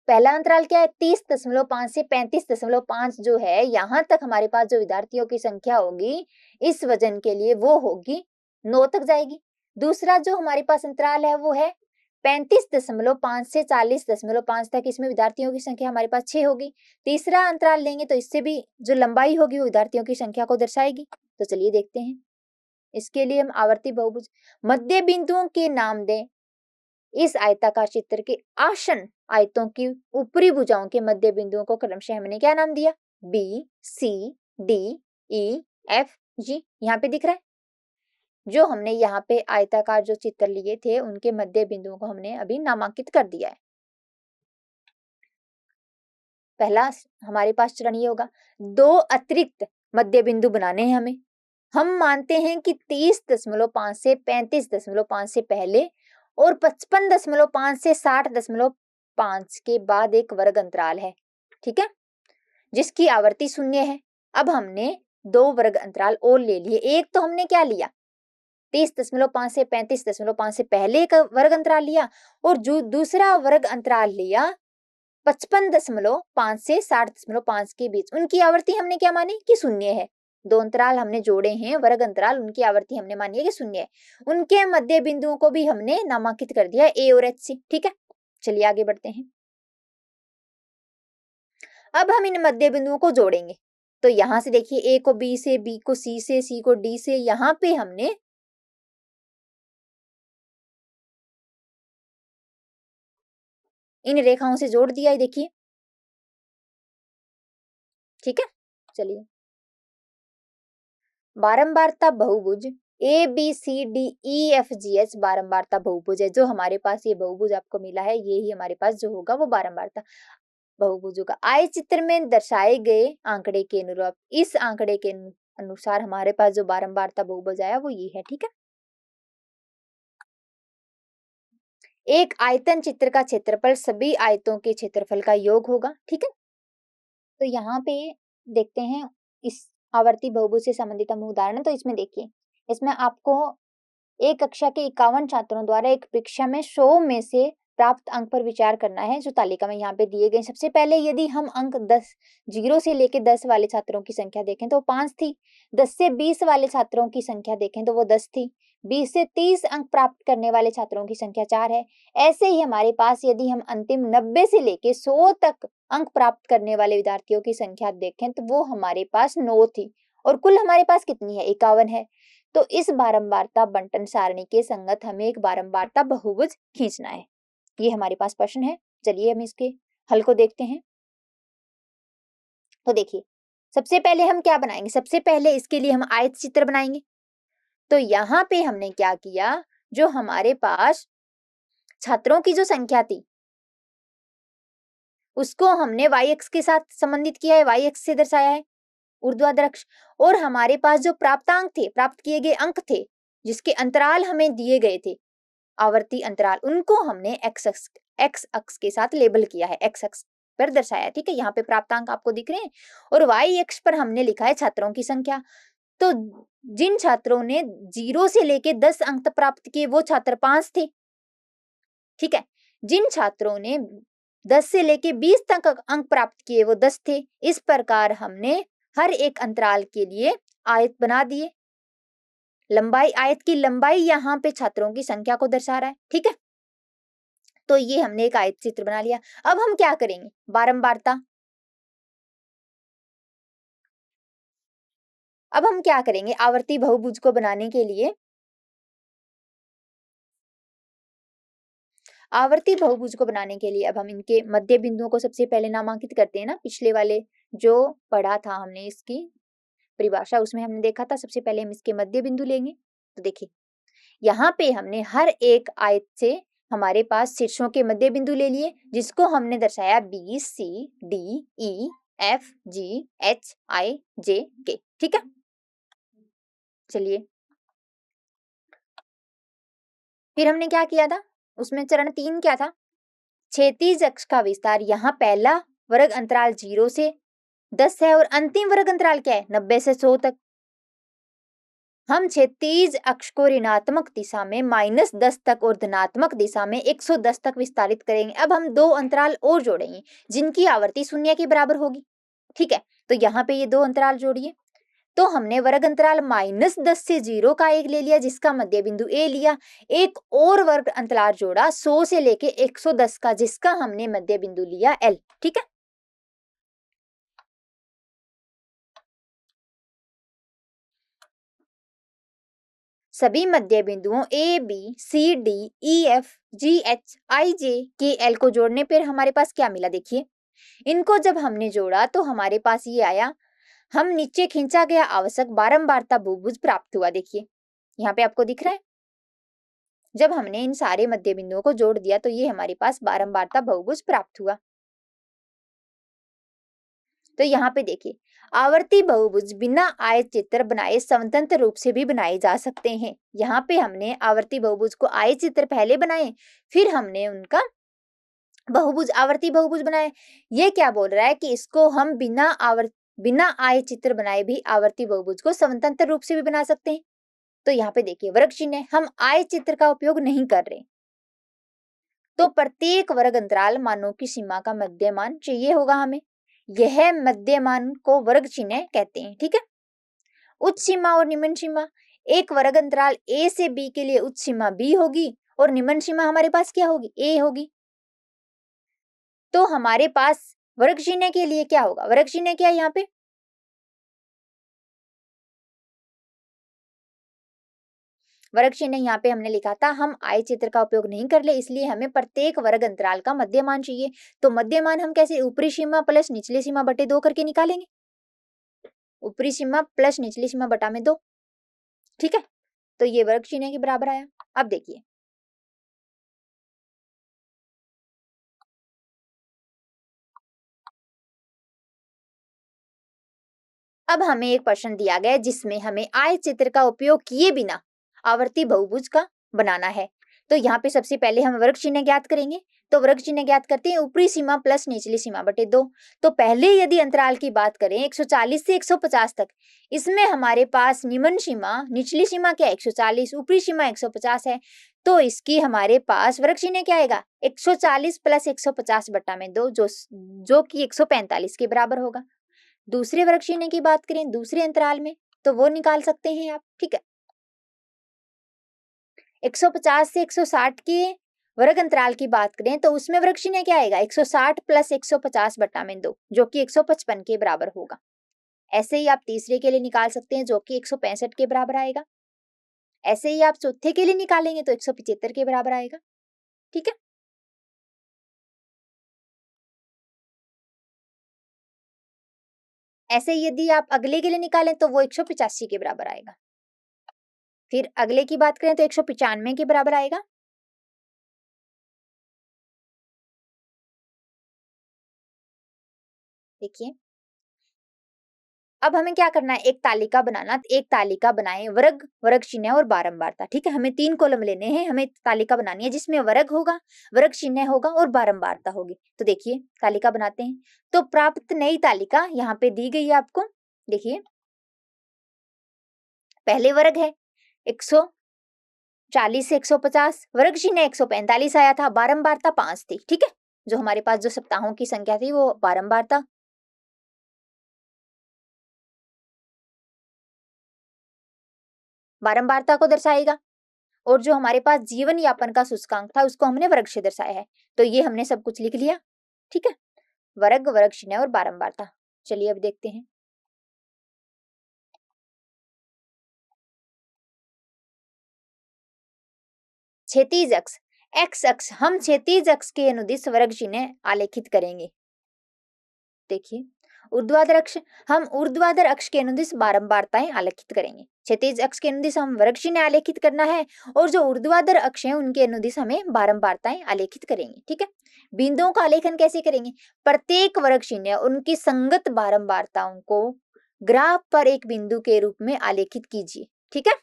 पहला अंतराल क्या है, 30.5 से 35.5 जो है, यहाँ तक हमारे पास जो विद्यार्थियों की संख्या होगी इस वजन के लिए वो होगी 9 तक जाएगी। दूसरा जो हमारे पास अंतराल है वो है 35.5 से 40.5 तक, इसमें विद्यार्थियों की संख्या हमारे पास 6 होगी। तीसरा अंतराल लेंगे तो इससे भी जो लंबाई होगी वो विद्यार्थियों की संख्या को दर्शाएगी। तो चलिए देखते हैं, इसके लिए हम आवर्ती बहुभुज मध्य बिंदुओं के नाम दें। इस आयताकार चित्र के आसन आयतों की ऊपरी भुजाओं के मध्य बिंदुओं को क्रमशः हमने क्या नाम दिया, B, C, D, E, F, जी। यहाँ पे दिख रहा है जो हमने यहाँ पे आयताकार जो चित्र लिए थे उनके मध्य बिंदुओं को हमने अभी नामांकित कर दिया है। पहला हमारे पास चरण ये होगा, 2 अतिरिक्त मध्य बिंदु बनाने हैं हमें। हम मानते हैं कि 30.5 से 35.5 से पहले और 55.5 से 60.5 के बाद एक वर्ग अंतराल है। ठीक है, जिसकी आवर्ती 0 है। अब हमने 2 वर्ग अंतराल और ले लिए। एक तो हमने क्या लिया, 30.5 से 35.5 से पहले एक वर्ग अंतराल लिया और जो दूसरा वर्ग अंतराल लिया 55.5 से 60.5 के बीच। उनकी आवर्ती हमने क्या मानी कि 0 है। 2 अंतराल हमने जोड़े हैं वर्ग अंतराल, उनकी आवर्ती हमने मानी है कि 0 है। उनके मध्य बिंदुओं को भी हमने नामांकित कर दिया ए और एच से। ठीक है, चलिए आगे बढ़ते हैं। अब हम इन मध्य बिंदुओं को जोड़ेंगे। तो यहां से देखिए ए को बी से, बी को सी से, सी को डी से, यहां पे हमने इन रेखाओं से जोड़ दिया है, देखिए। ठीक है, चलिए। बारंबारता बहुभुज A B C D E F G H बारंबारता बहुभुज है। जो हमारे पास ये बहुभुज आपको मिला है, ये ही हमारे पास जो होगा वो बारंबारता बहुभुजों का। आय चित्र में दर्शाए गए आंकड़े के अनुरूप, इस आंकड़े के अनुसार हमारे पास जो बारंबारता बहुभुज आया वो ये है। ठीक है, एक आयतन चित्र का क्षेत्रफल सभी आयतों के क्षेत्रफल का योग होगा। ठीक है, तो यहाँ पे देखते हैं इस आवर्ती बहुभुज से संबंधित हम उदाहरण। तो इसमें देखिए, इसमें आपको एक कक्षा के 51 छात्रों द्वारा एक परीक्षा में 100 में से प्राप्त अंक पर विचार करना है, जो तालिका में यहाँ पे दिए गए। सबसे पहले यदि हम अंक 10 0 से लेके 10 वाले छात्रों की संख्या देखें तो 5 थी। 10 से 20 वाले छात्रों की संख्या देखें तो वो 10 थी। 20 से 30 अंक प्राप्त करने वाले छात्रों की संख्या 4 है। ऐसे ही हमारे पास यदि हम अंतिम 90 से लेके 100 तक अंक प्राप्त करने वाले विद्यार्थियों की संख्या देखें तो वो हमारे पास 9 थी, और कुल हमारे पास कितनी है, 51 है। तो इस बारंबारता बंटन सारणी के संगत हमें एक बारंबारता बहुभुज खींचना है। ये हमारे पास प्रश्न है। चलिए हम इसके हल को देखते हैं। तो देखिए, सबसे पहले हम क्या बनाएंगे, सबसे पहले इसके लिए हम आयत चित्र बनाएंगे। तो यहाँ पे हमने क्या किया, जो हमारे पास छात्रों की जो संख्या थी उसको हमने वाई एक्स के साथ संबंधित किया है, वाई एक्स से दर्शाया है, ऊर्ध्वाधर अक्ष। और हमारे पास जो प्राप्तांक थे, प्राप्त किए गए अंक थे, जिसके अंतराल हमें दिए गए थे, आवर्ती अंतराल, उनको हमने एक्स अक्ष के साथ लेबल किया है, एक्स अक्ष पर दर्शाया। ठीक है, यहाँ पे प्राप्तांक आपको दिख रहे हैं, और वाई अक्ष पर हमने लिखा है छात्रों की संख्या। तो जिन छात्रों ने 0 से लेके 10 अंक तक प्राप्त किए वो छात्र 5 थे। ठीक है, जिन छात्रों ने 10 से लेके 20 तक अंक प्राप्त किए वो 10 थे। इस प्रकार हमने हर एक अंतराल के लिए आयत बना दिए। लंबाई, आयत की लंबाई यहाँ पे छात्रों की संख्या को दर्शा रहा है। ठीक है, तो ये हमने एक आयत चित्र बना लिया। अब हम क्या करेंगे, बारंबारता। अब हम क्या करेंगे, आवर्ती बहुभुज को बनाने के लिए आवर्ती बहुभुज को बनाने के लिए अब हम इनके मध्य बिंदुओं को सबसे पहले नामांकित करते हैं ना। पिछले वाले जो पढ़ा था हमने इसकी परिभाषा, उसमें हमने देखा था सबसे पहले हम इसके मध्य बिंदु लेंगे। तो देखिए, यहाँ पे हमने हर एक आयत से हमारे पास शीर्षों के मध्य बिंदु ले लिए, जिसको हमने दर्शाया B C D E F G H I J K. ठीक है, चलिए फिर हमने क्या किया था, उसमें चरण 3 क्या था, क्षैतिज अक्ष का विस्तार। यहाँ पहला वर्ग अंतराल 0 से 10 है, और अंतिम वर्ग अंतराल क्या है, 90 से 100 तक। हम क्षैतिज अक्ष को ऋणात्मक दिशा में -10 तक और धनात्मक दिशा में 110 तक विस्तारित करेंगे। अब हम 2 अंतराल और जोड़ेंगे जिनकी आवर्ती 0 के बराबर होगी। ठीक है, तो यहाँ पे ये 2 अंतराल जोड़िए। तो हमने वर्ग अंतराल -10 से 0 का एक ले लिया, जिसका मध्य बिंदु ए लिया। एक और वर्ग अंतराल जोड़ा 100 से लेके 110 का, जिसका हमने मध्य बिंदु लिया एल। ठीक है, सभी मध्य बिंदुओं A B C D E F G H I J K L को जोड़ने पर हमारे पास क्या मिला, देखिए। इनको जब हमने जोड़ा तो हमारे पास ये आया, हम नीचे खींचा गया आवश्यक बारंबारता बहुभुज प्राप्त हुआ। देखिए यहाँ पे आपको दिख रहा है, जब हमने इन सारे मध्य बिंदुओं को जोड़ दिया तो ये हमारे पास बारंबारता बहुभुज प्राप्त हुआ। तो यहाँ पे देखिए, आवर्ती बहुभुज बिना आयत चित्र बनाए स्वतंत्र रूप से भी बनाए जा सकते हैं। यहाँ पे हमने आवर्ती बहुभुज को आयत चित्र पहले बनाए, फिर हमने उनका बहुभुज, आवर्ती बहुभुज बनाए। ये क्या बोल रहा है कि इसको हम बिना आयत चित्र बनाए भी आवर्ती बहुभुज को स्वतंत्र रूप से भी बना सकते हैं। तो यहाँ पे देखिए वर्ग चिन्ह, हम आयत चित्र का उपयोग नहीं कर रहे। तो प्रत्येक वर्ग अंतराल मानों की सीमा का मध्यमान चाहिए होगा हमें, यह मध्यमान को वर्ग चिन्ह कहते हैं। ठीक है, उच्च सीमा और निम्न सीमा, एक वर्ग अंतराल ए से बी के लिए उच्च सीमा बी होगी और निम्न सीमा हमारे पास क्या होगी, ए होगी। तो हमारे पास वर्ग चिन्ह के लिए क्या होगा, वर्ग चिन्ह क्या है यहाँ पे, वर्ग चिन्ह यहाँ पे हमने लिखा था हम आय चित्र का उपयोग नहीं कर ले, इसलिए हमें प्रत्येक वर्ग अंतराल का मध्यमान चाहिए। तो मध्यमान हम कैसे, ऊपरी सीमा प्लस निचली सीमा बटे 2 करके निकालेंगे, ऊपरी सीमा प्लस निचली सीमा बटा में 2, ठीक है। तो ये वर्ग चिन्ह के बराबर आया। अब देखिए अब हमें एक प्रश्न दिया गया है जिसमें हमें आय चित्र का उपयोग किए बिना आवर्ती बहुभुज का बनाना है। तो यहाँ पे सबसे पहले हम वर्ग चिन्ह ज्ञात करेंगे। तो वर्ग चिन्ह ज्ञात करते हैं ऊपरी सीमा प्लस निचली सीमा बटे 2। तो पहले यदि अंतराल की बात करें 140 से 150 तक, इसमें हमारे पास निम्न सीमा, निचली सीमा क्या है 140, ऊपरी सीमा 150 है। तो इसकी हमारे पास वर्ग चिन्ह क्या आएगा 140 प्लस 150 बटा में 2, जो कि 145 के बराबर होगा। दूसरे वर्ग चिन्ह की बात करें दूसरे अंतराल में, तो वो निकाल सकते हैं आप, ठीक है। 150 से 160 के वर्ग अंतराल की बात करें तो उसमें वर्ग चिन्ह क्या आएगा 160 प्लस 150 बटा में 2, जो कि 155 के बराबर होगा। ऐसे ही आप तीसरे के लिए निकाल सकते हैं जो कि 165 के बराबर आएगा। ऐसे ही आप चौथे के लिए निकालेंगे तो 175 के बराबर आएगा, ठीक है। ऐसे यदि आप अगले के लिए निकालें तो वो 185 के बराबर आएगा। फिर अगले की बात करें तो 195 के बराबर आएगा। देखिए अब हमें क्या करना है, एक तालिका बनाना, एक तालिका बनाएं, वर्ग, वर्ग चिन्ह और बारंबारता, ठीक है। हमें 3 कॉलम लेने हैं, हमें तालिका बनानी है जिसमें वर्ग होगा, वर्ग चिन्ह होगा और बारंबारता होगी। तो देखिए तालिका बनाते हैं। तो प्राप्त नई तालिका यहाँ पे दी गई है आपको। देखिए पहले वर्ग है 140 से 150, वर्ग चिन्ह 145 आया था, बारंबारता 5 थी, ठीक है। जो हमारे पास जो सप्ताहों की संख्या थी वो बारंबारता, बारंबारता को दर्शाएगा। और जो हमारे पास जीवन यापन का सूचकांक था उसको हमने वर्ग से दर्शाया है। तो ये हमने सब कुछ लिख लिया, ठीक है। वर्ग, वर्ग चिन्ह और बारंबारता। चलिए अब देखते हैं। क्षैतिज अक्ष, एक्स अक्ष, हम क्षैतिज अक्ष के अनुदिश वर्ग चिन्ह आलेखित करेंगे। देखिए ऊर्ध्वाधर अक्ष, हम ऊर्ध्वाधर अक्ष के अनुदिश बारंबारताएं आलेखित करेंगे। क्षैतिज अक्ष के अनुदिश हम वर्ग चिन्ह आलेखित करना है और जो ऊर्ध्वाधर अक्ष है उनके अनुदिश हमें बारंबारताएं आलेखित करेंगे, ठीक है। बिंदुओं का आलेखन कैसे करेंगे, प्रत्येक वर्ग चिन्ह उनकी संगत बारंबारताओं को ग्राफ पर एक बिंदु के रूप में आलेखित कीजिए, ठीक है।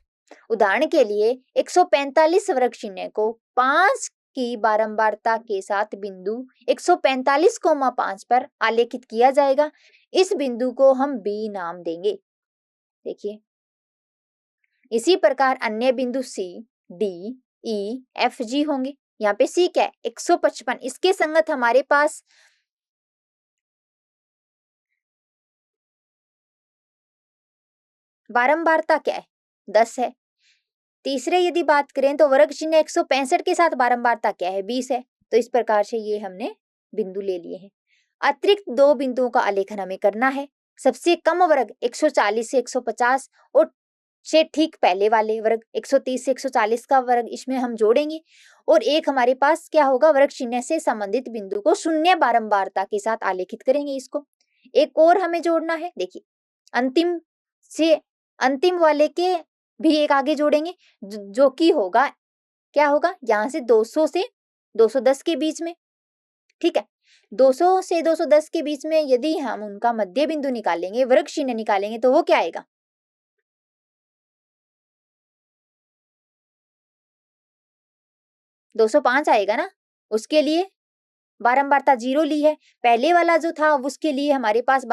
उदाहरण के लिए 145 वर्ग चिन्ह को 5 की बारंबारता के साथ बिंदु 145,5 पर आलेखित किया जाएगा। इस बिंदु को हम बी नाम देंगे। देखिए इसी प्रकार अन्य बिंदु सी, डी, ई, एफ, जी होंगे। यहाँ पे सी क्या है 155, इसके संगत हमारे पास बारंबारता क्या है 10 है। तीसरे यदि बात करें तो वर्ग चिन्ह 165 के साथ बारंबारता क्या है 20 है। तो इस प्रकार से ये हमने बिंदु ले लिए हैं। अतिरिक्त 2 बिंदुओं का आलेखन हमें करना है। सबसे कम वर्ग 140 से 150 और से ठीक पहले वाले वर्ग 130 से 140 का वर्ग इसमें हम जोड़ेंगे और एक हमारे पास क्या होगा वर्ग चिन्ह से संबंधित बिंदु को शून्य बारंबारता के साथ आलेखित करेंगे। इसको एक और हमें जोड़ना है। देखिए अंतिम से अंतिम वाले के भी एक आगे जोड़ेंगे जो कि होगा क्या होगा यहाँ से 200 से 210 के बीच में, ठीक है। 200 से 210 के बीच में यदि हम उनका मध्य बिंदु निकालेंगे, वर्ग चिन्ह निकालेंगे तो वो क्या आएगा 205 आएगा ना। उसके लिए बारंबारता 0 ली है। पहले वाला जो था उसके लिए हमारे पास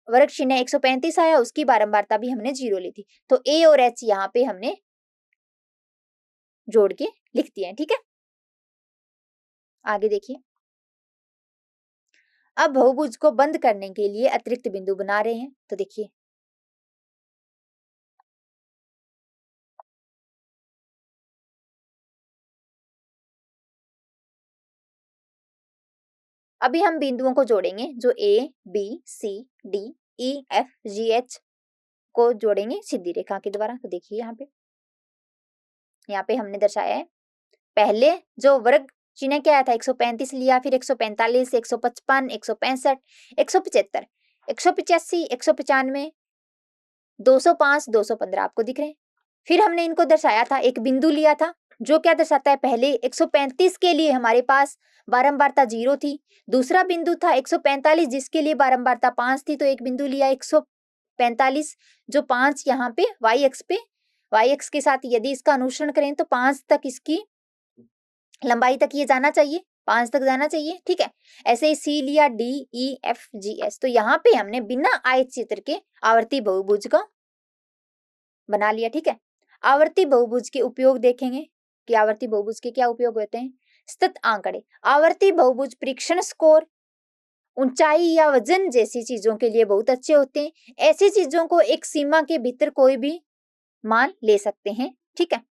वर्ग चिन्ह 135 आया, उसकी बारंबारता भी हमने 0 ली थी। तो ए और एच यहाँ पे हमने जोड़ के लिख दिए हैं, ठीक है। आगे देखिए अब बहुभुज को बंद करने के लिए अतिरिक्त बिंदु बना रहे हैं। तो देखिए अभी हम बिंदुओं को जोड़ेंगे, जो A, B, C, D, E, F, G, H को जोड़ेंगे सीधी रेखा के द्वारा। तो देखिए यहाँ पे हमने दर्शाया है, पहले जो वर्ग चिन्ह क्या आया था, 135 लिया, फिर 145, 155, 165, 175, 185, 195, 205, 215 आपको दिख रहे हैं। फिर हमने इनको दर्शाया था, एक बिंदु लिया था जो क्या दर्शाता है, पहले 135 के लिए हमारे पास बारंबारता 0 थी, दूसरा बिंदु था 145 जिसके लिए बारंबारता 5 थी, तो एक बिंदु लिया 145 जो 5 यहाँ पे y अक्ष के साथ यदि इसका अनुसरण करें तो 5 तक इसकी लंबाई तक ये जाना चाहिए, 5 तक जाना चाहिए, ठीक है। ऐसे ही C लिया, D, E, F, G, H, तो यहाँ पे हमने बिना आयत चित्र के आवर्ती बहुभुज का बना लिया, ठीक है। आवर्ती बहुभुज के उपयोग देखेंगे कि आवर्ती बहुभुज के क्या उपयोग होते हैं। सतत आंकड़े, आवर्ती बहुभुज परीक्षण स्कोर ऊंचाई या वजन जैसी चीजों के लिए बहुत अच्छे होते हैं। ऐसी चीजों को एक सीमा के भीतर कोई भी मान ले सकते हैं, ठीक है।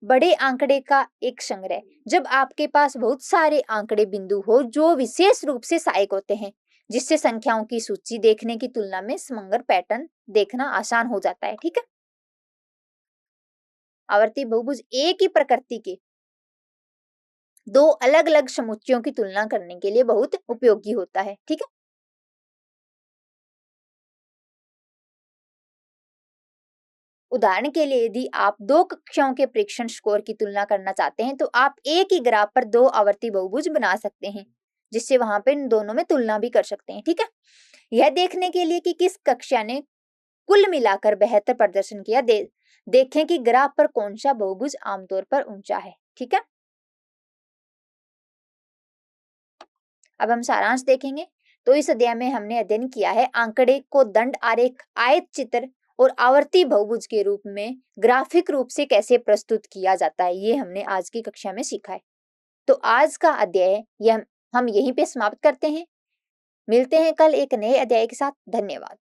बड़े आंकड़े का एक संग्रह, जब आपके पास बहुत सारे आंकड़े बिंदु हो जो विशेष रूप से सहायक होते हैं, जिससे संख्याओं की सूची देखने की तुलना में समग्र पैटर्न देखना आसान हो जाता है, ठीक है। आवर्ती बहुभुज एक ही प्रकृति के दो अलग अलग समुच्चयों की तुलना करने के लिए बहुत उपयोगी होता है, ठीक है। उदाहरण के लिए यदि आप दो कक्षाओं के परीक्षण स्कोर की तुलना करना चाहते हैं तो आप एक ही ग्राफ पर दो आवर्ती बहुभुज बना सकते हैं, जिससे वहां पे इन दोनों में तुलना भी कर सकते हैं, ठीक है। यह देखने के लिए कि किस कक्षा ने कुल मिलाकर बेहतर प्रदर्शन किया, देखें कि ग्राफ पर कौन सा बहुभुज आमतौर पर ऊंचा है, ठीक है। अब हम सारांश देखेंगे। तो इस अध्याय में हमने अध्ययन किया है आंकड़े को दंड आरेख, आयत चित्र और आवर्ती बहुभुज के रूप में ग्राफिक रूप से कैसे प्रस्तुत किया जाता है, ये हमने आज की कक्षा में सीखा है। तो आज का अध्याय हम यहीं पे समाप्त करते हैं। मिलते हैं कल एक नए अध्याय के साथ। धन्यवाद।